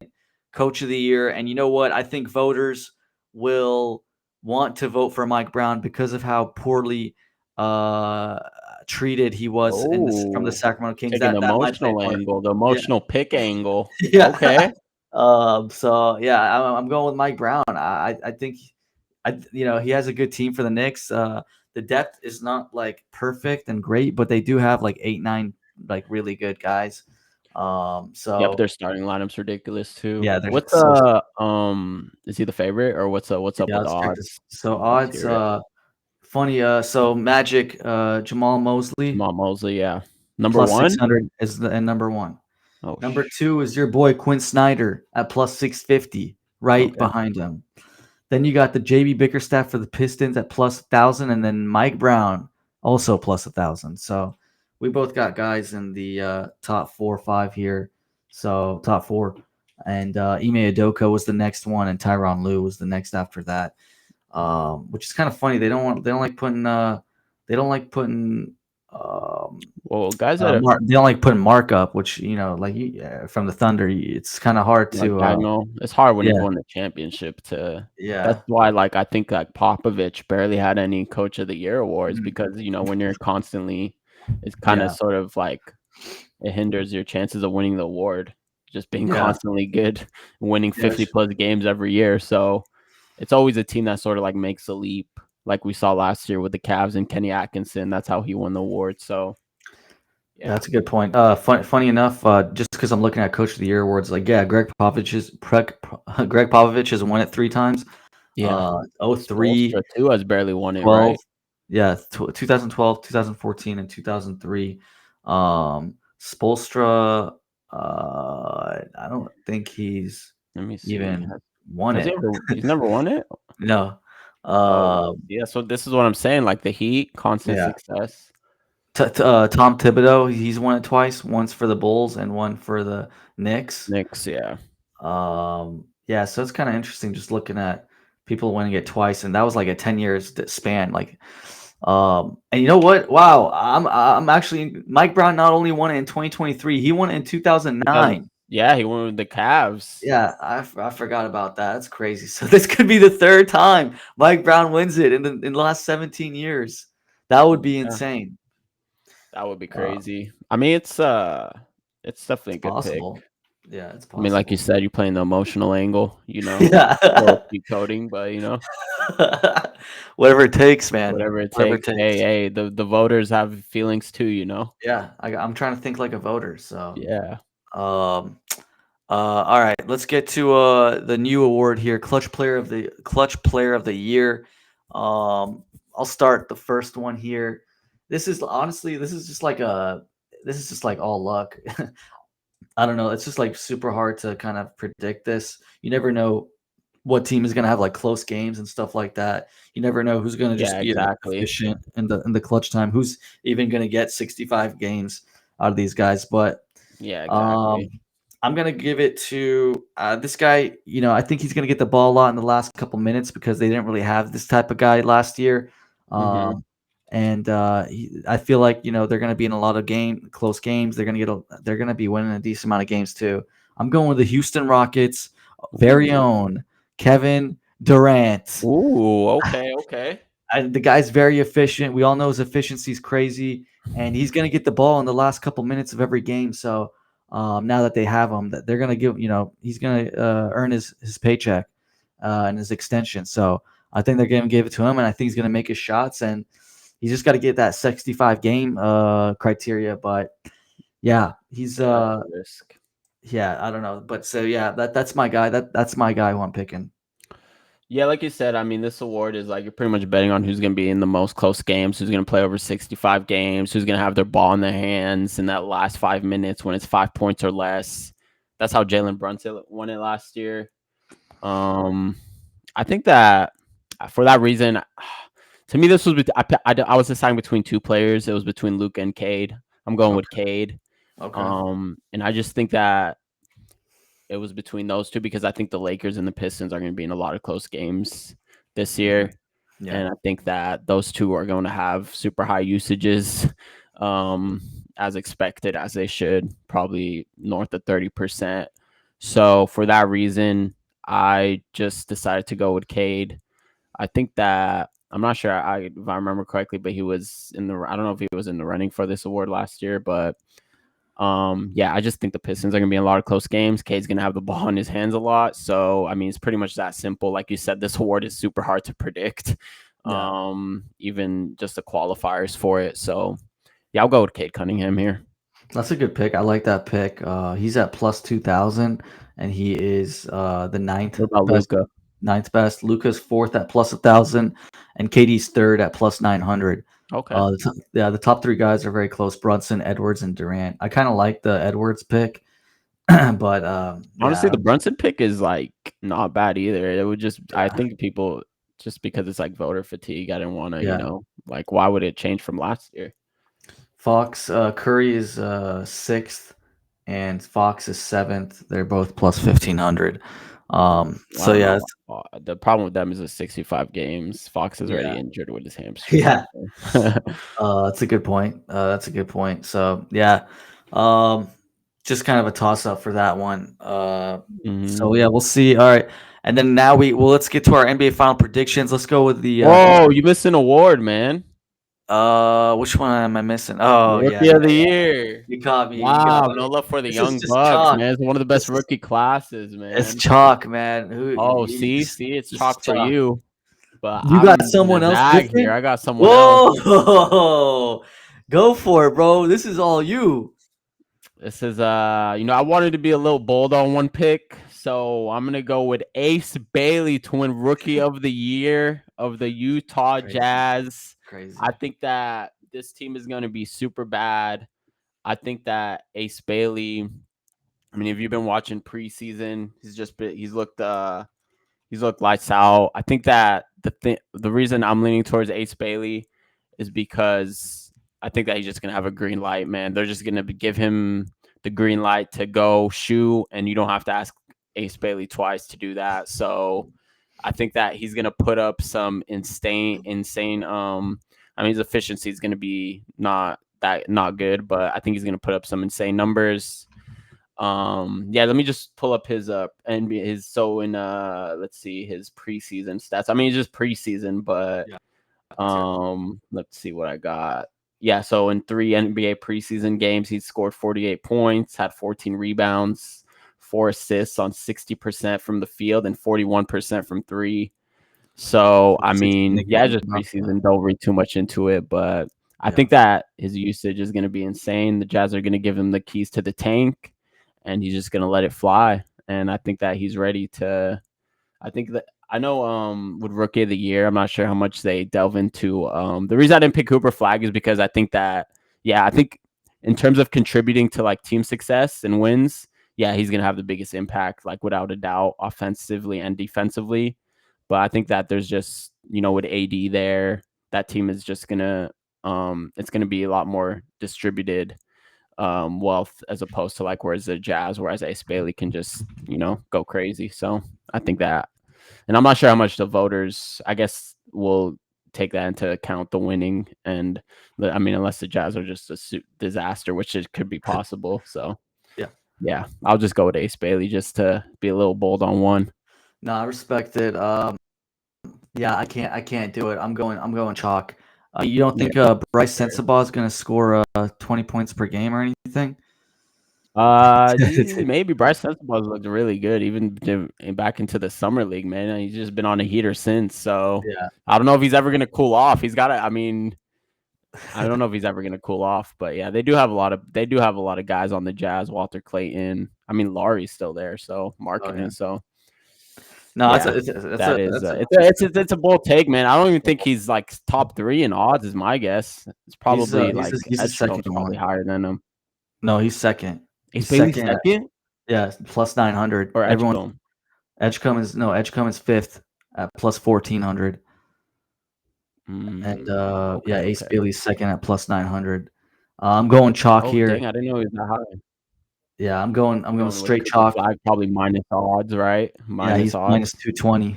Speaker 1: coach of the year. And you know what? I think voters will want to vote for Mike Brown because of how poorly uh, treated he was from the
Speaker 2: oh,
Speaker 1: Sacramento Kings.
Speaker 2: taking the
Speaker 1: That might play a
Speaker 2: emotional
Speaker 1: part.
Speaker 2: angle, the
Speaker 1: Yeah,
Speaker 2: emotional pick angle.
Speaker 1: yeah.
Speaker 2: Okay.
Speaker 1: So yeah, I'm going with Mike Brown. I think he has a good team for the Knicks. The depth is not like perfect and great, but they do have like 8, 9 like really good guys.
Speaker 2: Yeah, but
Speaker 1: So
Speaker 2: their starting lineup's ridiculous too.
Speaker 1: yeah, they're
Speaker 2: What's
Speaker 1: so
Speaker 2: is he the favorite or what's up
Speaker 1: yeah.
Speaker 2: with the
Speaker 1: Let's check this.
Speaker 2: odds?
Speaker 1: So
Speaker 2: Let's
Speaker 1: odds,
Speaker 2: hear it.
Speaker 1: funny. So Magic, Jamal Mosley
Speaker 2: Jamal Mosley, yeah. Number
Speaker 1: plus six
Speaker 2: one?
Speaker 1: hundred is and number one.
Speaker 2: Oh
Speaker 1: Number two is your boy Quinn Snyder at plus 650, right
Speaker 2: okay.
Speaker 1: behind him. Then you got the JB Bickerstaff for the Pistons at plus 1,000, and then Mike Brown also plus 1,000. So we both got guys in the top 4 or 5 here. So top four, and Ime Udoka was the next one, and Tyronn Lue was the next after that. Which is kind of funny. They don't like putting they don't like putting
Speaker 2: Well, guys that have
Speaker 1: they don't like putting markup, which like from the Thunder, it's kind of hard
Speaker 2: like
Speaker 1: to
Speaker 2: diagonal, it's hard when you've
Speaker 1: yeah,
Speaker 2: won the championship to. That's
Speaker 1: yeah,
Speaker 2: why, like, I think like Popovich barely had any Coach of the Year awards
Speaker 1: mm,
Speaker 2: because when you're constantly, it's kind of
Speaker 1: yeah,
Speaker 2: sort of like it hinders your chances of winning the award. Just being
Speaker 1: yeah,
Speaker 2: constantly good, winning
Speaker 1: yeah.
Speaker 2: 50 plus games every year. So it's always a team that sort of like makes a leap, like we saw last year with the Cavs and Kenny Atkinson. That's how he won the award. So yeah,
Speaker 1: That's a good point. Funny enough, just because I'm looking at Coach of the Year awards, like Greg Popovich has won it 3 times.
Speaker 2: yeah.
Speaker 1: 03,
Speaker 2: Spoelstra too has barely won it,
Speaker 1: 12,
Speaker 2: right?
Speaker 1: yeah, 2012, 2014, and 2003. Spolstra, I don't think he's
Speaker 2: Let me see.
Speaker 1: even won
Speaker 2: Has he
Speaker 1: it.
Speaker 2: ever? He's never won it.
Speaker 1: No.
Speaker 2: Oh,
Speaker 1: Uh,
Speaker 2: yeah. So this is what I'm saying. Like the Heat, constant
Speaker 1: yeah.
Speaker 2: success.
Speaker 1: Tom Thibodeau, he's won it twice, once for the Bulls and one for the Knicks.
Speaker 2: Knicks, yeah.
Speaker 1: Yeah, so it's kind of interesting just looking at people winning it twice, and that was like a 10 years span. Like, and you know what? Wow, I'm actually Mike Brown not only won it in 2023, he won it in 2009.
Speaker 2: Yeah, he won with the Cavs.
Speaker 1: Yeah, I forgot about that. That's crazy. So this could be the third time Mike Brown wins it in the last 17 years. That would be
Speaker 2: Yeah,
Speaker 1: insane.
Speaker 2: that would be
Speaker 1: Uh,
Speaker 2: crazy. I mean, it's definitely
Speaker 1: it's
Speaker 2: a good pick.
Speaker 1: possible. Yeah, it's
Speaker 2: I mean, like you
Speaker 1: possible.
Speaker 2: said, you're playing the emotional angle,
Speaker 1: Yeah.
Speaker 2: little cheat coding, but
Speaker 1: Whatever it takes, man.
Speaker 2: whatever it
Speaker 1: Whatever it
Speaker 2: takes. Hey,
Speaker 1: takes.
Speaker 2: hey, the voters have feelings too.
Speaker 1: Yeah, I'm trying to think like a voter. So,
Speaker 2: Yeah.
Speaker 1: um, all right, let's get to the new award here, Clutch Player of the Year. I'll start the first one here. This is honestly, this is just like all luck. I don't know. It's just like super hard to kind of predict this. You never know what team is going to have like close games and stuff like that. You never know who's going to just
Speaker 2: Yeah,
Speaker 1: be
Speaker 2: exactly.
Speaker 1: efficient in the clutch time. Who's even going to get 65 games out of these guys? But
Speaker 2: Yeah,
Speaker 1: um,
Speaker 2: exactly.
Speaker 1: I'm gonna give it to this guy. I think he's gonna get the ball a lot in the last couple minutes because they didn't really have this type of guy last year.
Speaker 2: Mhm.
Speaker 1: And I feel like they're gonna be in a lot of close games. They're gonna be winning a decent amount of games too. I'm going with the Houston Rockets' very
Speaker 2: Ooh.
Speaker 1: own Kevin Durant.
Speaker 2: Ooh, okay, okay.
Speaker 1: The guy's very efficient. We all know his efficiency is crazy, and he's going to get the ball in the last couple minutes of every game. So now that they have him, that they're going to he's going to earn his paycheck and his extension. So I think they're going to give it to him, and I think he's going to make his shots, and he's just got to get that 65 game criteria. But yeah, he's
Speaker 2: Yeah, that's a risk.
Speaker 1: yeah, I don't know, but so yeah, that's my guy. That's my guy who I'm picking.
Speaker 2: Yeah, like you said, I mean, this award is like you're pretty much betting on who's going to be in the most close games, who's going to play over 65 games, who's going to have their ball in their hands in that last 5 minutes when it's 5 points or less. That's how Jalen Brunson won it last year. Um, I think that for that reason, to me, this was I was deciding between two players. It was between Luke and Cade. I'm going with
Speaker 1: Okay.
Speaker 2: Cade.
Speaker 1: Okay.
Speaker 2: And I just think that it was between those two because I think the Lakers and the Pistons are going to be in a lot of close games this
Speaker 1: Mhm.
Speaker 2: year.
Speaker 1: Yeah.
Speaker 2: And I think that those two are going to have super high usages, um, as expected, as they should, probably north of 30%. So for that reason, I just decided to go with Cade. I think that I'm not sure if I remember correctly, but he was I don't know if he was in the running for this award last year, but yeah, I just think the Pistons are gonna be in a lot of close games. Cade's gonna have the ball in his hands a lot. So I mean it's pretty much that simple. Like you said, this award is super hard to predict.
Speaker 1: Yeah.
Speaker 2: Even just the qualifiers for it. So yeah, I'll go with Cade Cunningham here.
Speaker 1: That's a good pick. I like that pick. He's at plus 2,000, and he is the
Speaker 2: What about
Speaker 1: best.
Speaker 2: Luca?
Speaker 1: Ninth best. Luca's fourth at plus 1,000, and KD's third at plus 900.
Speaker 2: Okay.
Speaker 1: Yeah, the top three guys are very close: Brunson, Edwards, and Durant. I kind of like the Edwards pick, but
Speaker 2: Honestly,
Speaker 1: yeah,
Speaker 2: the Brunson pick is like not bad either. It would just I
Speaker 1: yeah,
Speaker 2: think people just because it's like voter fatigue, I didn't want to,
Speaker 1: yeah.
Speaker 2: Like, why would it change from last year?
Speaker 1: Fox Curry is sixth, and Fox is seventh. They're both plus 1,500.
Speaker 2: I
Speaker 1: So
Speaker 2: don't
Speaker 1: yeah,
Speaker 2: know. The problem with them is the 65 games. Fox is already
Speaker 1: yeah,
Speaker 2: injured with his hamstring.
Speaker 1: yeah. That's a good point. That's a good point. So yeah, um, just kind of a toss up for that one.
Speaker 2: Mhm.
Speaker 1: So yeah, we'll see. All right, and then now let's get to our NBA final predictions. Let's go with the
Speaker 2: Whoa, you missed an award, man.
Speaker 1: which one am I missing? Oh yeah,
Speaker 2: Rookie of the year.
Speaker 1: you caught me. You got
Speaker 2: Wow,
Speaker 1: me.
Speaker 2: no love for the
Speaker 1: This is
Speaker 2: young
Speaker 1: just
Speaker 2: bucks,
Speaker 1: chalk.
Speaker 2: man. It's one of the best
Speaker 1: This is
Speaker 2: rookie classes,
Speaker 1: it's
Speaker 2: man.
Speaker 1: chalk, man.
Speaker 2: Oh, see, it's
Speaker 1: This is
Speaker 2: chalk for
Speaker 1: chalk.
Speaker 2: you. But
Speaker 1: You got
Speaker 2: I'm the
Speaker 1: someone else
Speaker 2: Zag here.
Speaker 1: different?
Speaker 2: I got someone else.
Speaker 1: Whoa! Go for it, bro. This is all you.
Speaker 2: This is I wanted to be a little bold on one pick, so I'm gonna go with Ace Bailey to win Rookie of the Year of the Utah
Speaker 1: Crazy,
Speaker 2: Jazz. I
Speaker 1: crazy.
Speaker 2: think that this team is gonna be super bad. I think that Ace Bailey. I mean, if you've been watching preseason, he's looked lights out. I think that the reason I'm leaning towards Ace Bailey is because I think that he's just gonna have a green light, man. They're just gonna give him the green light to go shoot, and you don't have to ask Ace Bailey twice to do that. So I think that he's gonna put up some insane. I mean, his efficiency is gonna be not good, but I think he's gonna put up some insane numbers. Yeah, let me just pull up his NBA his so in let's see his preseason stats. I mean, it's just preseason, but
Speaker 1: Yeah, let's hear it.
Speaker 2: let's see what I got. Yeah, so in 3 NBA preseason games, he scored 48 points, had 14 rebounds, 4 assists on 60% from the field and 41% from three. So, I
Speaker 1: 16
Speaker 2: mean,
Speaker 1: a
Speaker 2: yeah,
Speaker 1: game.
Speaker 2: just preseason. Don't read too much into it, but I
Speaker 1: Yeah.
Speaker 2: think that his usage is going to be insane. The Jazz are going to give him the keys to the tank, and he's just going to let it fly. And I think that he's ready to. I think that I know with Rookie of the Year, I'm not sure how much they delve into. The reason I didn't pick Cooper Flag is because I think that, yeah, I think in terms of contributing to like team success and wins, yeah, he's gonna have the biggest impact, like without a doubt, offensively and defensively. But I think that there's just with AD there, that team is just gonna it's gonna be a lot more distributed wealth as opposed to like whereas the Jazz, whereas Ace Bailey can just go crazy. So I think that, and I'm not sure how much the voters, I guess, will take that into account, the winning, and I mean, unless the Jazz are just a disaster, which it could be possible. So
Speaker 1: Yeah.
Speaker 2: yeah, I'll just go with Ace Bailey just to be a little bold on one.
Speaker 1: No, I respect it. Yeah, I can't do it. I'm going chalk. You don't
Speaker 2: Yeah.
Speaker 1: think Bryce Sensabaugh is going to score 20 points per game or anything?
Speaker 2: Maybe Bryce Sensabaugh's looked really good, even back into the summer league, man. He's just been on a heater since. So
Speaker 1: Yeah.
Speaker 2: I don't know if he's ever gonna cool off. He's got to. I mean, I don't know if he's ever gonna cool off, but yeah, they do have a lot of guys on the Jazz. Walter Clayton. I mean, Laurie's still there, so
Speaker 1: Oh yeah.
Speaker 2: Markkinen. So
Speaker 1: No,
Speaker 2: yeah, that is
Speaker 1: that's a
Speaker 2: it's a bold take, man. I don't even think he's like top three in odds, is my guess. It's
Speaker 1: he's
Speaker 2: probably
Speaker 1: he's
Speaker 2: like
Speaker 1: a, he's the second
Speaker 2: Edgecomb's probably
Speaker 1: one.
Speaker 2: higher than him.
Speaker 1: No, he's second.
Speaker 2: Is
Speaker 1: He's
Speaker 2: Bailey
Speaker 1: second.
Speaker 2: second
Speaker 1: Yeah, plus 900.
Speaker 2: or
Speaker 1: Everyone
Speaker 2: Edgecombe?
Speaker 1: Edgecombe is fifth at plus 1,400, and
Speaker 2: Okay,
Speaker 1: yeah, Ace
Speaker 2: okay.
Speaker 1: Bailey's second at plus 900. I'm going chalk
Speaker 2: Oh
Speaker 1: here.
Speaker 2: dang, I didn't know he was that high.
Speaker 1: Yeah, I'm going
Speaker 2: Going with
Speaker 1: straight
Speaker 2: Cooper
Speaker 1: chalk.
Speaker 2: Flag, probably minus odds, right?
Speaker 1: Yeah,
Speaker 2: Minus
Speaker 1: he's minus
Speaker 2: odds.
Speaker 1: 220.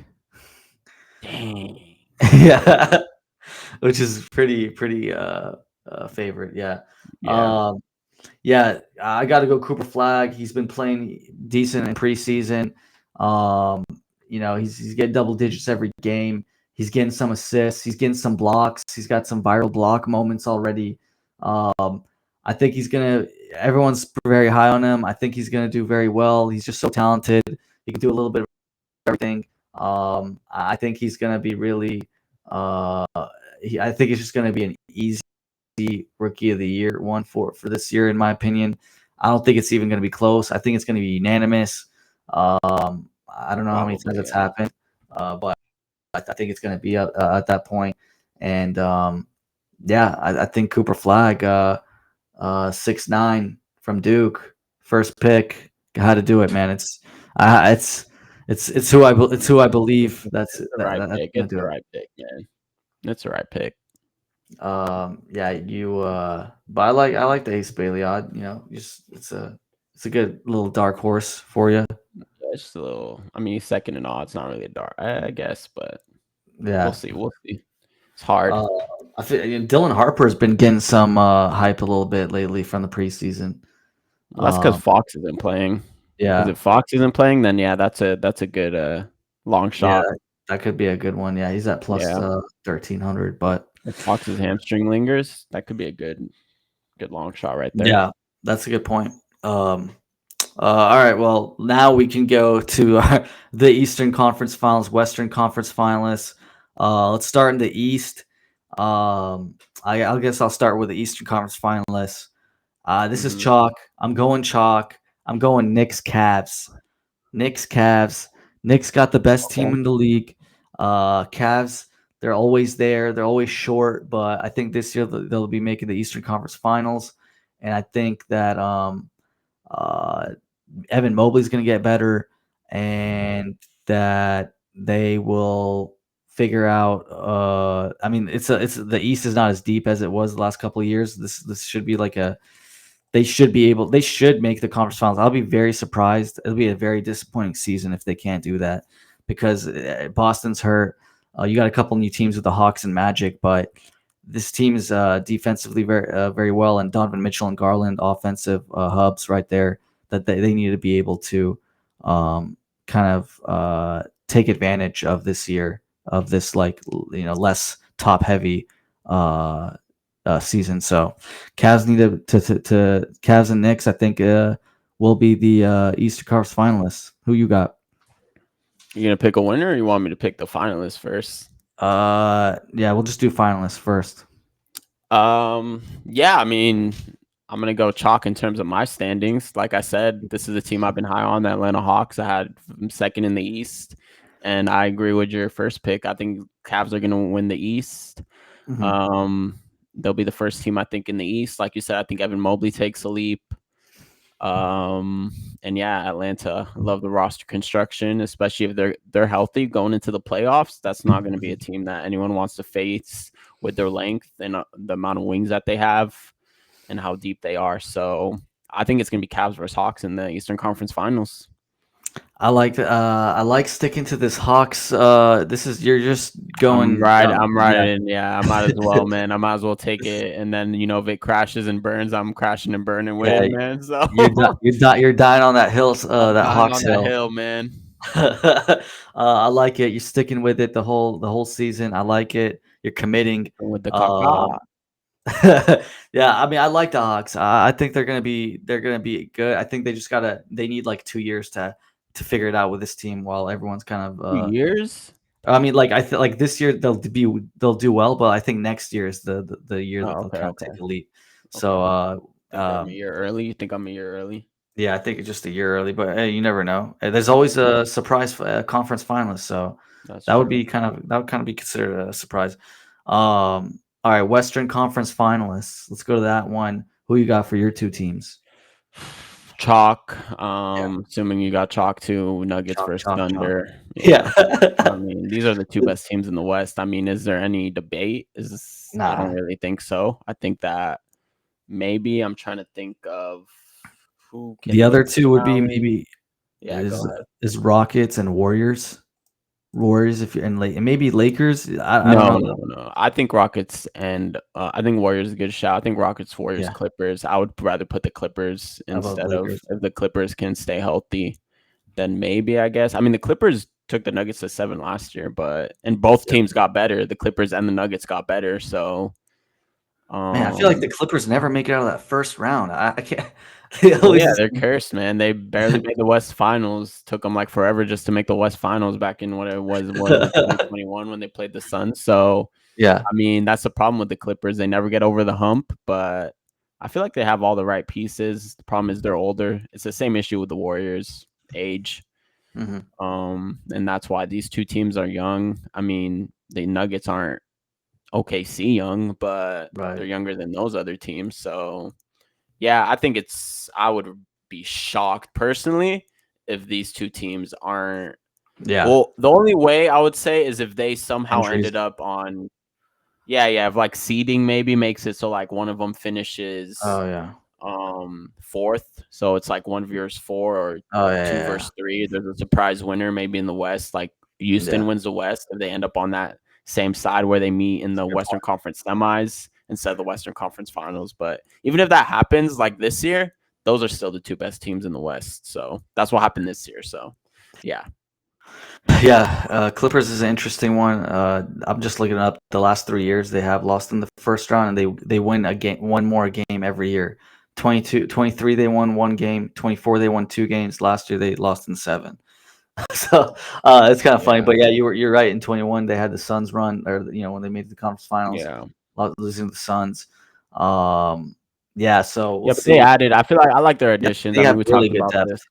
Speaker 2: Dang,
Speaker 1: Yeah,
Speaker 2: crazy.
Speaker 1: which is pretty favorite. Yeah.
Speaker 2: Yeah.
Speaker 1: Um, yeah, I got to go Cooper Flag. He's been playing decent in preseason. Um, he's getting double digits every game. He's getting some assists. He's getting some blocks. He's got some viral block moments already. I think everyone's very high on him. I think he's gonna do very well. He's just so talented. He can do a little bit of everything. I think he's gonna be really. I think it's just gonna be an easy rookie of the year one for this year, in my opinion. I don't think it's even going to be close. I think it's going to be unanimous. I don't know how many times
Speaker 2: Probably,
Speaker 1: it's
Speaker 2: yeah.
Speaker 1: happened, but I think it's going to be at that point. And yeah, I think Cooper Flag, 6'9" from Duke, first pick, had to do it, man. It's who I believe
Speaker 2: It's the right
Speaker 1: that's
Speaker 2: pick.
Speaker 1: going
Speaker 2: It's
Speaker 1: to
Speaker 2: the
Speaker 1: do it.
Speaker 2: right pick, man. It's the right pick.
Speaker 1: Yeah, you. But I like the Ace Bailey odd. Just it's a good little dark horse for you.
Speaker 2: Yeah, it's just a little. I mean, he's second in odds. Not really a dark, I guess, but we'll
Speaker 1: Yeah.
Speaker 2: see. We'll see. It's hard.
Speaker 1: Uh, I feel Dylan Harper's been getting some hype a little bit lately from the preseason.
Speaker 2: Well, that's because
Speaker 1: Um,
Speaker 2: Fox isn't playing. Because
Speaker 1: yeah,
Speaker 2: if Fox isn't playing, then yeah, that's a good long
Speaker 1: yeah,
Speaker 2: shot.
Speaker 1: that could be a good one. Yeah, he's at plus
Speaker 2: Yeah,
Speaker 1: 1300, but
Speaker 2: if Fox's hamstring lingers, that could be a good long shot right there.
Speaker 1: yeah, that's a good point. All right, well, now we can go to the Eastern Conference Finals, Western Conference Finalists. Let's start in the East. I guess I'll start with the Eastern Conference Finalists. This is
Speaker 2: Hmm.
Speaker 1: chalk. I'm going chalk. I'm going Knicks Cavs. Knicks Cavs. Knicks got the best team
Speaker 2: Okay.
Speaker 1: in the league. Cavs, they're always there. They're always short, but I think this year they'll be making the Eastern Conference Finals, and I think that uh, Evan Mobley's going to get better, and that they will figure out. I mean, it's the East is not as deep as it was the last couple of years. This should be like a they should be able. They should make the conference finals. I'll be very surprised. It'll be a very disappointing season if they can't do that because Boston's hurt. You got a couple new teams with the Hawks and Magic, but this team is defensively very well, and Donovan Mitchell and Garland offensive hubs right there that they need to be able to kind of take advantage of this year of this like less top heavy uh, season. So Cavs need to Cavs and Knicks. I think will be the Eastern Conference finalists. Who you got?
Speaker 2: You gonna pick a winner, or you want me to pick the finalists first?
Speaker 1: Yeah, we'll just do finalists first.
Speaker 2: Yeah, I mean, I'm gonna go chalk in terms of my standings. Like I said, this is a team I've been high on, the Atlanta Hawks. I had them second in the East, and I agree with your first pick. I think Cavs are gonna win the East.
Speaker 1: Hmm.
Speaker 2: Um, they'll be the first team I think in the East. Like you said, I think Evan Mobley takes a leap. Um, and yeah, Atlanta, I love the roster construction, especially if they're healthy going into the playoffs. That's not going to be a team that anyone wants to face with their length and the amount of wings that they have and how deep they are. So I think it's going to be Cavs versus Hawks in the Eastern Conference Finals.
Speaker 1: I like sticking to this Hawks. This is you're just going down.
Speaker 2: I'm
Speaker 1: Yeah,
Speaker 2: riding. Yeah, I might as well, man. I might as well take it. And then if it crashes and burns, I'm crashing and burning with
Speaker 1: yeah.
Speaker 2: it, man. So
Speaker 1: You're dying on that hill.
Speaker 2: I'm
Speaker 1: That
Speaker 2: dying
Speaker 1: Hawks
Speaker 2: on that
Speaker 1: hill.
Speaker 2: hill, man.
Speaker 1: I like it. You're sticking with it the whole season. I like it. You're committing.
Speaker 2: With the
Speaker 1: Um,
Speaker 2: caca.
Speaker 1: yeah, I mean, I like the Hawks. I think they're gonna be good. I think they need like 2 years to figure it out with this team while everyone's kind of.
Speaker 2: 2 years?
Speaker 1: I mean, like like this year they'll do well, but I think next year is the year
Speaker 2: Oh,
Speaker 1: that they'll
Speaker 2: okay,
Speaker 1: kind of
Speaker 2: okay,
Speaker 1: take the leap.
Speaker 2: okay.
Speaker 1: So
Speaker 2: Think I'm a year early. You think I'm a year early?
Speaker 1: yeah, I think it's just a year early, but hey, you never know. There's
Speaker 2: Yeah,
Speaker 1: always a surprise conference finalist, so
Speaker 2: that's
Speaker 1: that would
Speaker 2: true.
Speaker 1: be kind of be considered a surprise. All right, Western Conference finalists. Let's go to that one. Who you got for your two teams?
Speaker 2: Chalk.
Speaker 1: Yeah,
Speaker 2: Assuming you got chalk too. Nuggets
Speaker 1: chalk,
Speaker 2: versus
Speaker 1: chalk, chalk.
Speaker 2: Thunder.
Speaker 1: Yeah.
Speaker 2: Yeah. I mean, these are the two best teams in the West. I mean, is there any debate? I don't
Speaker 1: Nah,
Speaker 2: really think so. I think that maybe I'm trying to think of who
Speaker 1: the
Speaker 2: can
Speaker 1: other
Speaker 2: maybe
Speaker 1: two would be
Speaker 2: challenge.
Speaker 1: maybe
Speaker 2: Yeah, go
Speaker 1: is
Speaker 2: ahead.
Speaker 1: is Rockets and Warriors. Warriors, if you're and maybe Lakers. I don't
Speaker 2: No,
Speaker 1: know.
Speaker 2: no, no. I think Rockets and I think Warriors is a good shot. I think Rockets, Warriors,
Speaker 1: Yeah,
Speaker 2: Clippers. I would rather put the Clippers
Speaker 1: about
Speaker 2: instead of
Speaker 1: Lakers.
Speaker 2: if the Clippers can stay healthy, then maybe I guess. I mean, the Clippers took the Nuggets to 7 last year, but and both
Speaker 1: Yep.
Speaker 2: teams got better. The Clippers and the Nuggets got better. So,
Speaker 1: Man, I feel like the
Speaker 2: um,
Speaker 1: Clippers never make it out of that first round. I can't. They
Speaker 2: well, yeah,
Speaker 1: always.
Speaker 2: they're cursed, man. They barely made the West Finals. Took them like forever just to make the West Finals back in what it was it 2021 when they played the Suns. So
Speaker 1: Yeah.
Speaker 2: I mean, that's the problem with the Clippers. They never get over the hump, but I feel like they have all the right pieces. The problem is they're older. It's the same issue with the Warriors, age.
Speaker 1: Hmm.
Speaker 2: And that's why these two teams are young. I mean, the Nuggets aren't OKC young, but
Speaker 1: Right.
Speaker 2: they're younger than those other teams. So, yeah, I think I would be shocked personally if these two teams aren't.
Speaker 1: Yeah.
Speaker 2: Well, the only way I would say is if they somehow
Speaker 1: Injuries.
Speaker 2: ended up on Yeah. If like seeding maybe makes it so like one of them finishes
Speaker 1: Oh yeah.
Speaker 2: fourth, so it's like one versus four or
Speaker 1: Oh
Speaker 2: two
Speaker 1: yeah.
Speaker 2: versus three. There's a surprise winner maybe in the West. Like
Speaker 1: Yeah. Yeah.
Speaker 2: Houston wins the West if they end up on that same side where they meet in the
Speaker 1: Good
Speaker 2: Western
Speaker 1: point.
Speaker 2: Conference semis instead of the Western Conference Finals. But even if that happens, like this year, those are still the two best teams in the West. So that's what happened this year. So yeah,
Speaker 1: Yeah, Clippers is an interesting one. I'm just looking up the last 3 years they have lost in the first round, and they win a game, one more game every year. 22, 23 they won one game. 24 they won two games. Last year they lost in seven. So it's kind of funny,
Speaker 2: yeah,
Speaker 1: but yeah, you're right. In 21 they had the Suns run, or when they made the conference finals,
Speaker 2: yeah.
Speaker 1: losing to the Suns. Um, yeah, so we'll
Speaker 2: Yeah, but they
Speaker 1: see.
Speaker 2: added. I feel like I like their
Speaker 1: Yeah,
Speaker 2: additions.
Speaker 1: they
Speaker 2: I mean,
Speaker 1: have
Speaker 2: we
Speaker 1: really
Speaker 2: talked
Speaker 1: good
Speaker 2: about
Speaker 1: depth.
Speaker 2: this.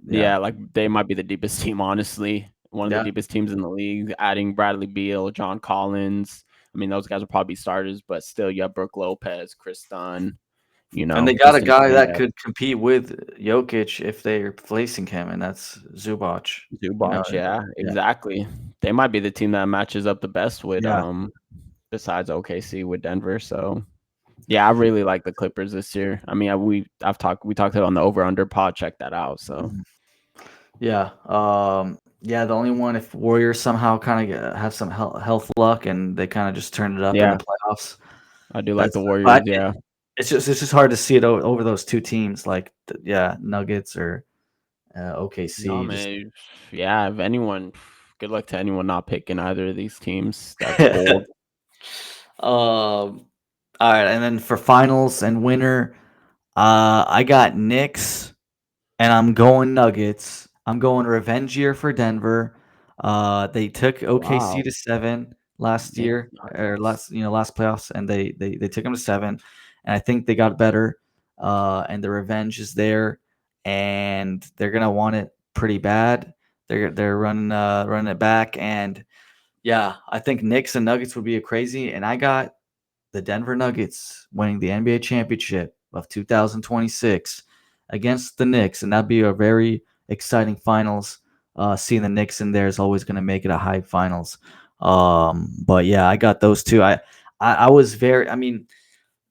Speaker 1: Yeah,
Speaker 2: Yeah, like they might be the deepest team, honestly. One of the
Speaker 1: yeah,
Speaker 2: deepest teams in the league. Adding Bradley Beal, John Collins. I mean, those guys will probably be starters, but still, you have Brooke Lopez, Chris Dunn,
Speaker 1: and they got a
Speaker 2: decent
Speaker 1: guy
Speaker 2: team
Speaker 1: that
Speaker 2: depth.
Speaker 1: could compete with Jokic if they're replacing him, and that's Zubac. You know,
Speaker 2: Zubac, yeah,
Speaker 1: yeah,
Speaker 2: exactly. They might be the team that matches up the best with
Speaker 1: yeah.
Speaker 2: besides OKC with Denver. So yeah, I really like the Clippers this year. I mean, we talked about on the over under pod. Check that out. So
Speaker 1: Mhm. Yeah, yeah. The only one, if Warriors somehow kind of have some health luck and they kind of just turn it up in the
Speaker 2: yeah,
Speaker 1: playoffs,
Speaker 2: I do like
Speaker 1: that's.
Speaker 2: the
Speaker 1: But
Speaker 2: Warriors. Yeah.
Speaker 1: it's just hard to see it over those two teams, like yeah, Nuggets or
Speaker 2: No,
Speaker 1: OKC. Just
Speaker 2: man. Yeah, if anyone, good luck to anyone not picking either of these teams. That's bold.
Speaker 1: All right, and then for finals and winner, I got Knicks. And I'm going Nuggets. I'm going revenge year for Denver. They took OKC
Speaker 2: Wow.
Speaker 1: to seven last
Speaker 2: Damn,
Speaker 1: year, or
Speaker 2: nice.
Speaker 1: last playoffs, and they took them to seven, and I think they got better. And the revenge is there, and they're gonna want it pretty bad. They're running it back, and yeah, I think Knicks and Nuggets would be a crazy. And I got the Denver Nuggets winning the NBA championship of 2026 against the Knicks, and that'd be a very exciting finals. Seeing the Knicks in there is always going to make it a high finals. But yeah, I got those two. I was very. I mean,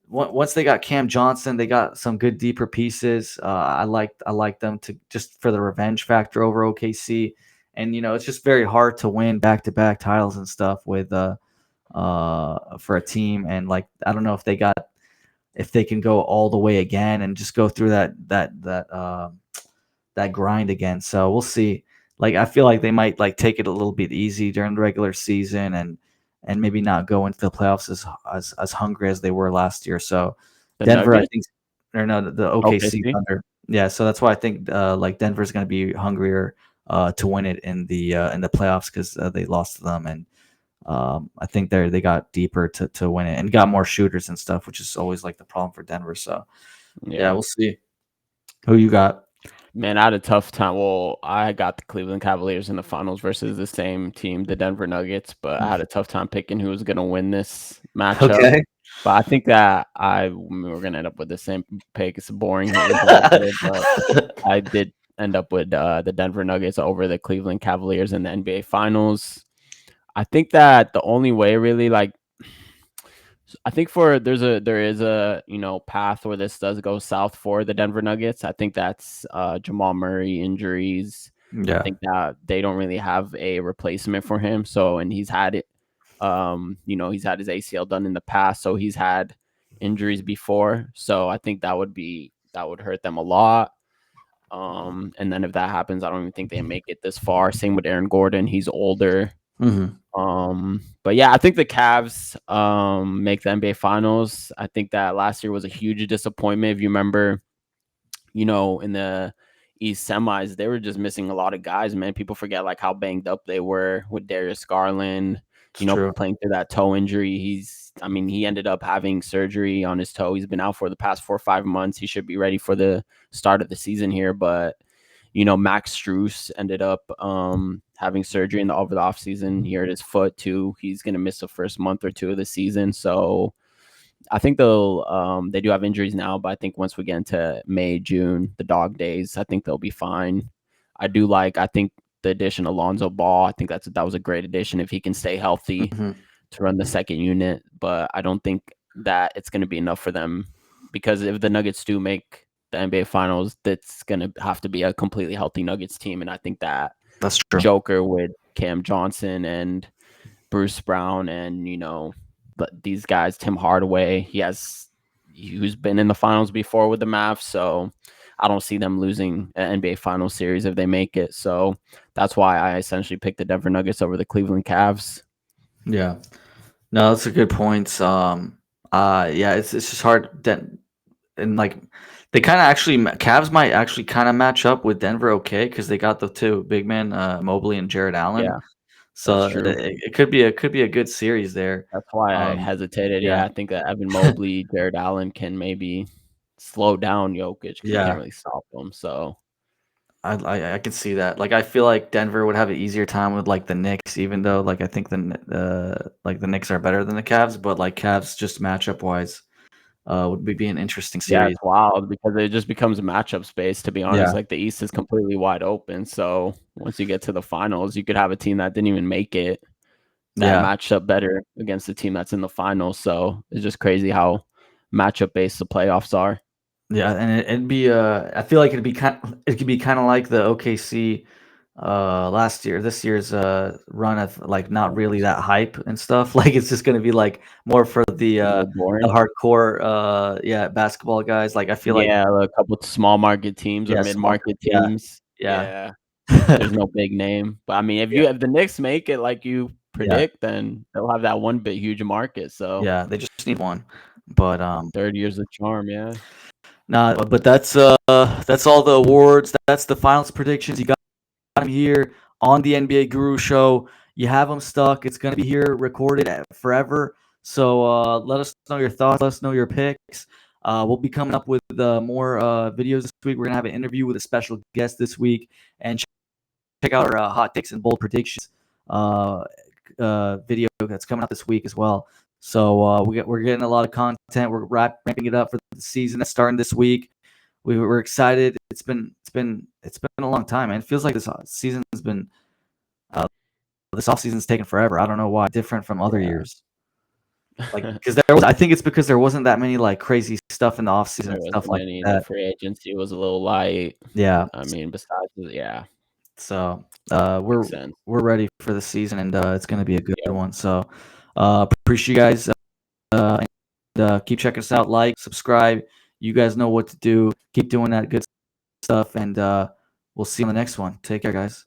Speaker 1: once they got Cam Johnson, they got some good deeper pieces. I like them to just for the revenge factor over OKC, and it's just very hard to win back to back titles and stuff with for a team. And like I don't know if they can go all the way again and just go through that grind again. So we'll see. Like I feel like they might like take it a little bit easy during the regular season and maybe not go into the playoffs as hungry as they were last year. So
Speaker 2: The
Speaker 1: Denver, I
Speaker 2: Nuggets?
Speaker 1: think, or no, the OKC
Speaker 2: OKC?
Speaker 1: Thunder. Yeah, so that's why I think like Denver's going to be hungrier to win it in the playoffs because they lost to them. And I think they got deeper to win it and got more shooters and stuff, which is always like the problem for Denver. So yeah,
Speaker 2: Yeah.
Speaker 1: we'll see who you got.
Speaker 2: Man, I had a tough time. Well, I got the Cleveland Cavaliers in the finals versus the same team, the Denver Nuggets, but I had a tough time picking who was going to win this matchup.
Speaker 1: Okay.
Speaker 2: But I think that we're going to end up with the same pick. It's boring hitting towards it, but I did end up with the Denver Nuggets over the Cleveland Cavaliers in the NBA Finals. I think that the only way really like I think for there is a path where this does go south for the Denver Nuggets. I think that's Jamal Murray injuries. I
Speaker 1: Yeah.
Speaker 2: think that they don't really have a replacement for him. So and he's had it he's had his ACL done in the past, so he's had injuries before. So I think that would hurt them a lot. And then if that happens, I don't even think they make it this far. Same with Aaron Gordon. He's older.
Speaker 1: Hmm.
Speaker 2: But yeah, I think the Cavs make the NBA Finals. I think that last year was a huge disappointment. If you remember, in the East semis, they were just missing a lot of guys, man. People forget like how banged up they were with Darius Garland,
Speaker 1: It's true.
Speaker 2: playing through that toe injury. He ended up having surgery on his toe. He's been out for the past 4 or 5 months. He should be ready for the start of the season here, but Max Struess ended up having surgery over the offseason. He hurt his foot too. He's gonna miss the first month or two of the season. So I think they do have injuries now, but I think once we get into May, June, the dog days, I think they'll be fine. I think the addition of Lonzo Ball, I think that was a great addition if he can stay healthy
Speaker 1: Hmm.
Speaker 2: to run the second unit, but I don't think that it's going to be enough for them because if the Nuggets do make the NBA Finals, that's going to have to be a completely healthy Nuggets team, and I think that
Speaker 1: That's true.
Speaker 2: Joker with Cam Johnson and Bruce Brown and these guys, Tim Hardaway, who's been in the finals before with the Mavs, so I don't see them losing an NBA Finals series if they make it. So that's why I essentially picked the Denver Nuggets over the Cleveland Cavs.
Speaker 1: Yeah. No, that's a good point. Yeah, it's just hard that, and like they kind of actually Cavs might actually kind of match up with Denver, okay, because they got the two big men, Mobley and Jared Allen.
Speaker 2: Yeah, that's
Speaker 1: So
Speaker 2: true.
Speaker 1: it could be a good series there.
Speaker 2: That's why I
Speaker 1: Um,
Speaker 2: hesitated.
Speaker 1: yeah,
Speaker 2: Yeah, I think that Evan Mobley, Jared Allen can maybe slow down Jokic because he can't
Speaker 1: yeah,
Speaker 2: really stop him. So
Speaker 1: I can see that. Like I feel like Denver would have an easier time with like the Knicks, even though like I think the Knicks are better than the Cavs, but like Cavs just matchup wise, would be an interesting
Speaker 2: yeah,
Speaker 1: series.
Speaker 2: it's wild because it just becomes a matchup space, to be honest.
Speaker 1: Yeah,
Speaker 2: Like the East is completely wide open. So once you get to the finals, you could have a team that didn't even make it that
Speaker 1: yeah.
Speaker 2: matched up better against the team that's in the finals. So it's just crazy how matchup based the playoffs are.
Speaker 1: Yeah, and it'd be I feel like it could be kind of like the OKC last year. This year's run of like not really that hype and stuff. Like it's just gonna be like more for
Speaker 2: A little
Speaker 1: the
Speaker 2: boring.
Speaker 1: hardcore yeah basketball guys. Like I feel like
Speaker 2: Yeah, a couple of small market teams or
Speaker 1: yeah
Speaker 2: mid
Speaker 1: small
Speaker 2: market
Speaker 1: yeah
Speaker 2: teams.
Speaker 1: yeah
Speaker 2: Yeah. There's no big name. But I mean,
Speaker 1: yeah
Speaker 2: if the Knicks make it like you
Speaker 1: yeah
Speaker 2: predict, then they'll have that one big huge market. So
Speaker 1: yeah they just need one. But
Speaker 2: 30 years of charm, yeah.
Speaker 1: nah, but that's all the awards. That's the finals predictions. You got them here on the NBA Guru Show. You have them stuck. It's going to be here recorded forever. So let us know your thoughts. Let us know your picks. We'll be coming up with more videos this week. We're going to have an interview with a special guest this week. And check out our hot takes and bold predictions uh, video that's coming out this week as well. So we're getting a lot of content. We're ramping it up for the season that's starting this week. We're excited. It's been a long time, man. It feels like this season's been this off season's taken forever. I don't know why. Different from other
Speaker 2: Yeah.
Speaker 1: years. Like because I think it's because there wasn't that many like crazy stuff in the off season
Speaker 2: There
Speaker 1: and stuff
Speaker 2: wasn't
Speaker 1: like
Speaker 2: any. The
Speaker 1: that.
Speaker 2: free agency was a little light.
Speaker 1: Yeah.
Speaker 2: I mean, besides, yeah,
Speaker 1: So
Speaker 2: makes sense.
Speaker 1: we're ready for the season, and it's going to be a good
Speaker 2: Yep.
Speaker 1: one. So appreciate you guys. Keep checking us out. Like, subscribe. You guys know what to do. Keep doing that good stuff, and we'll see you on the next one. Take care, guys.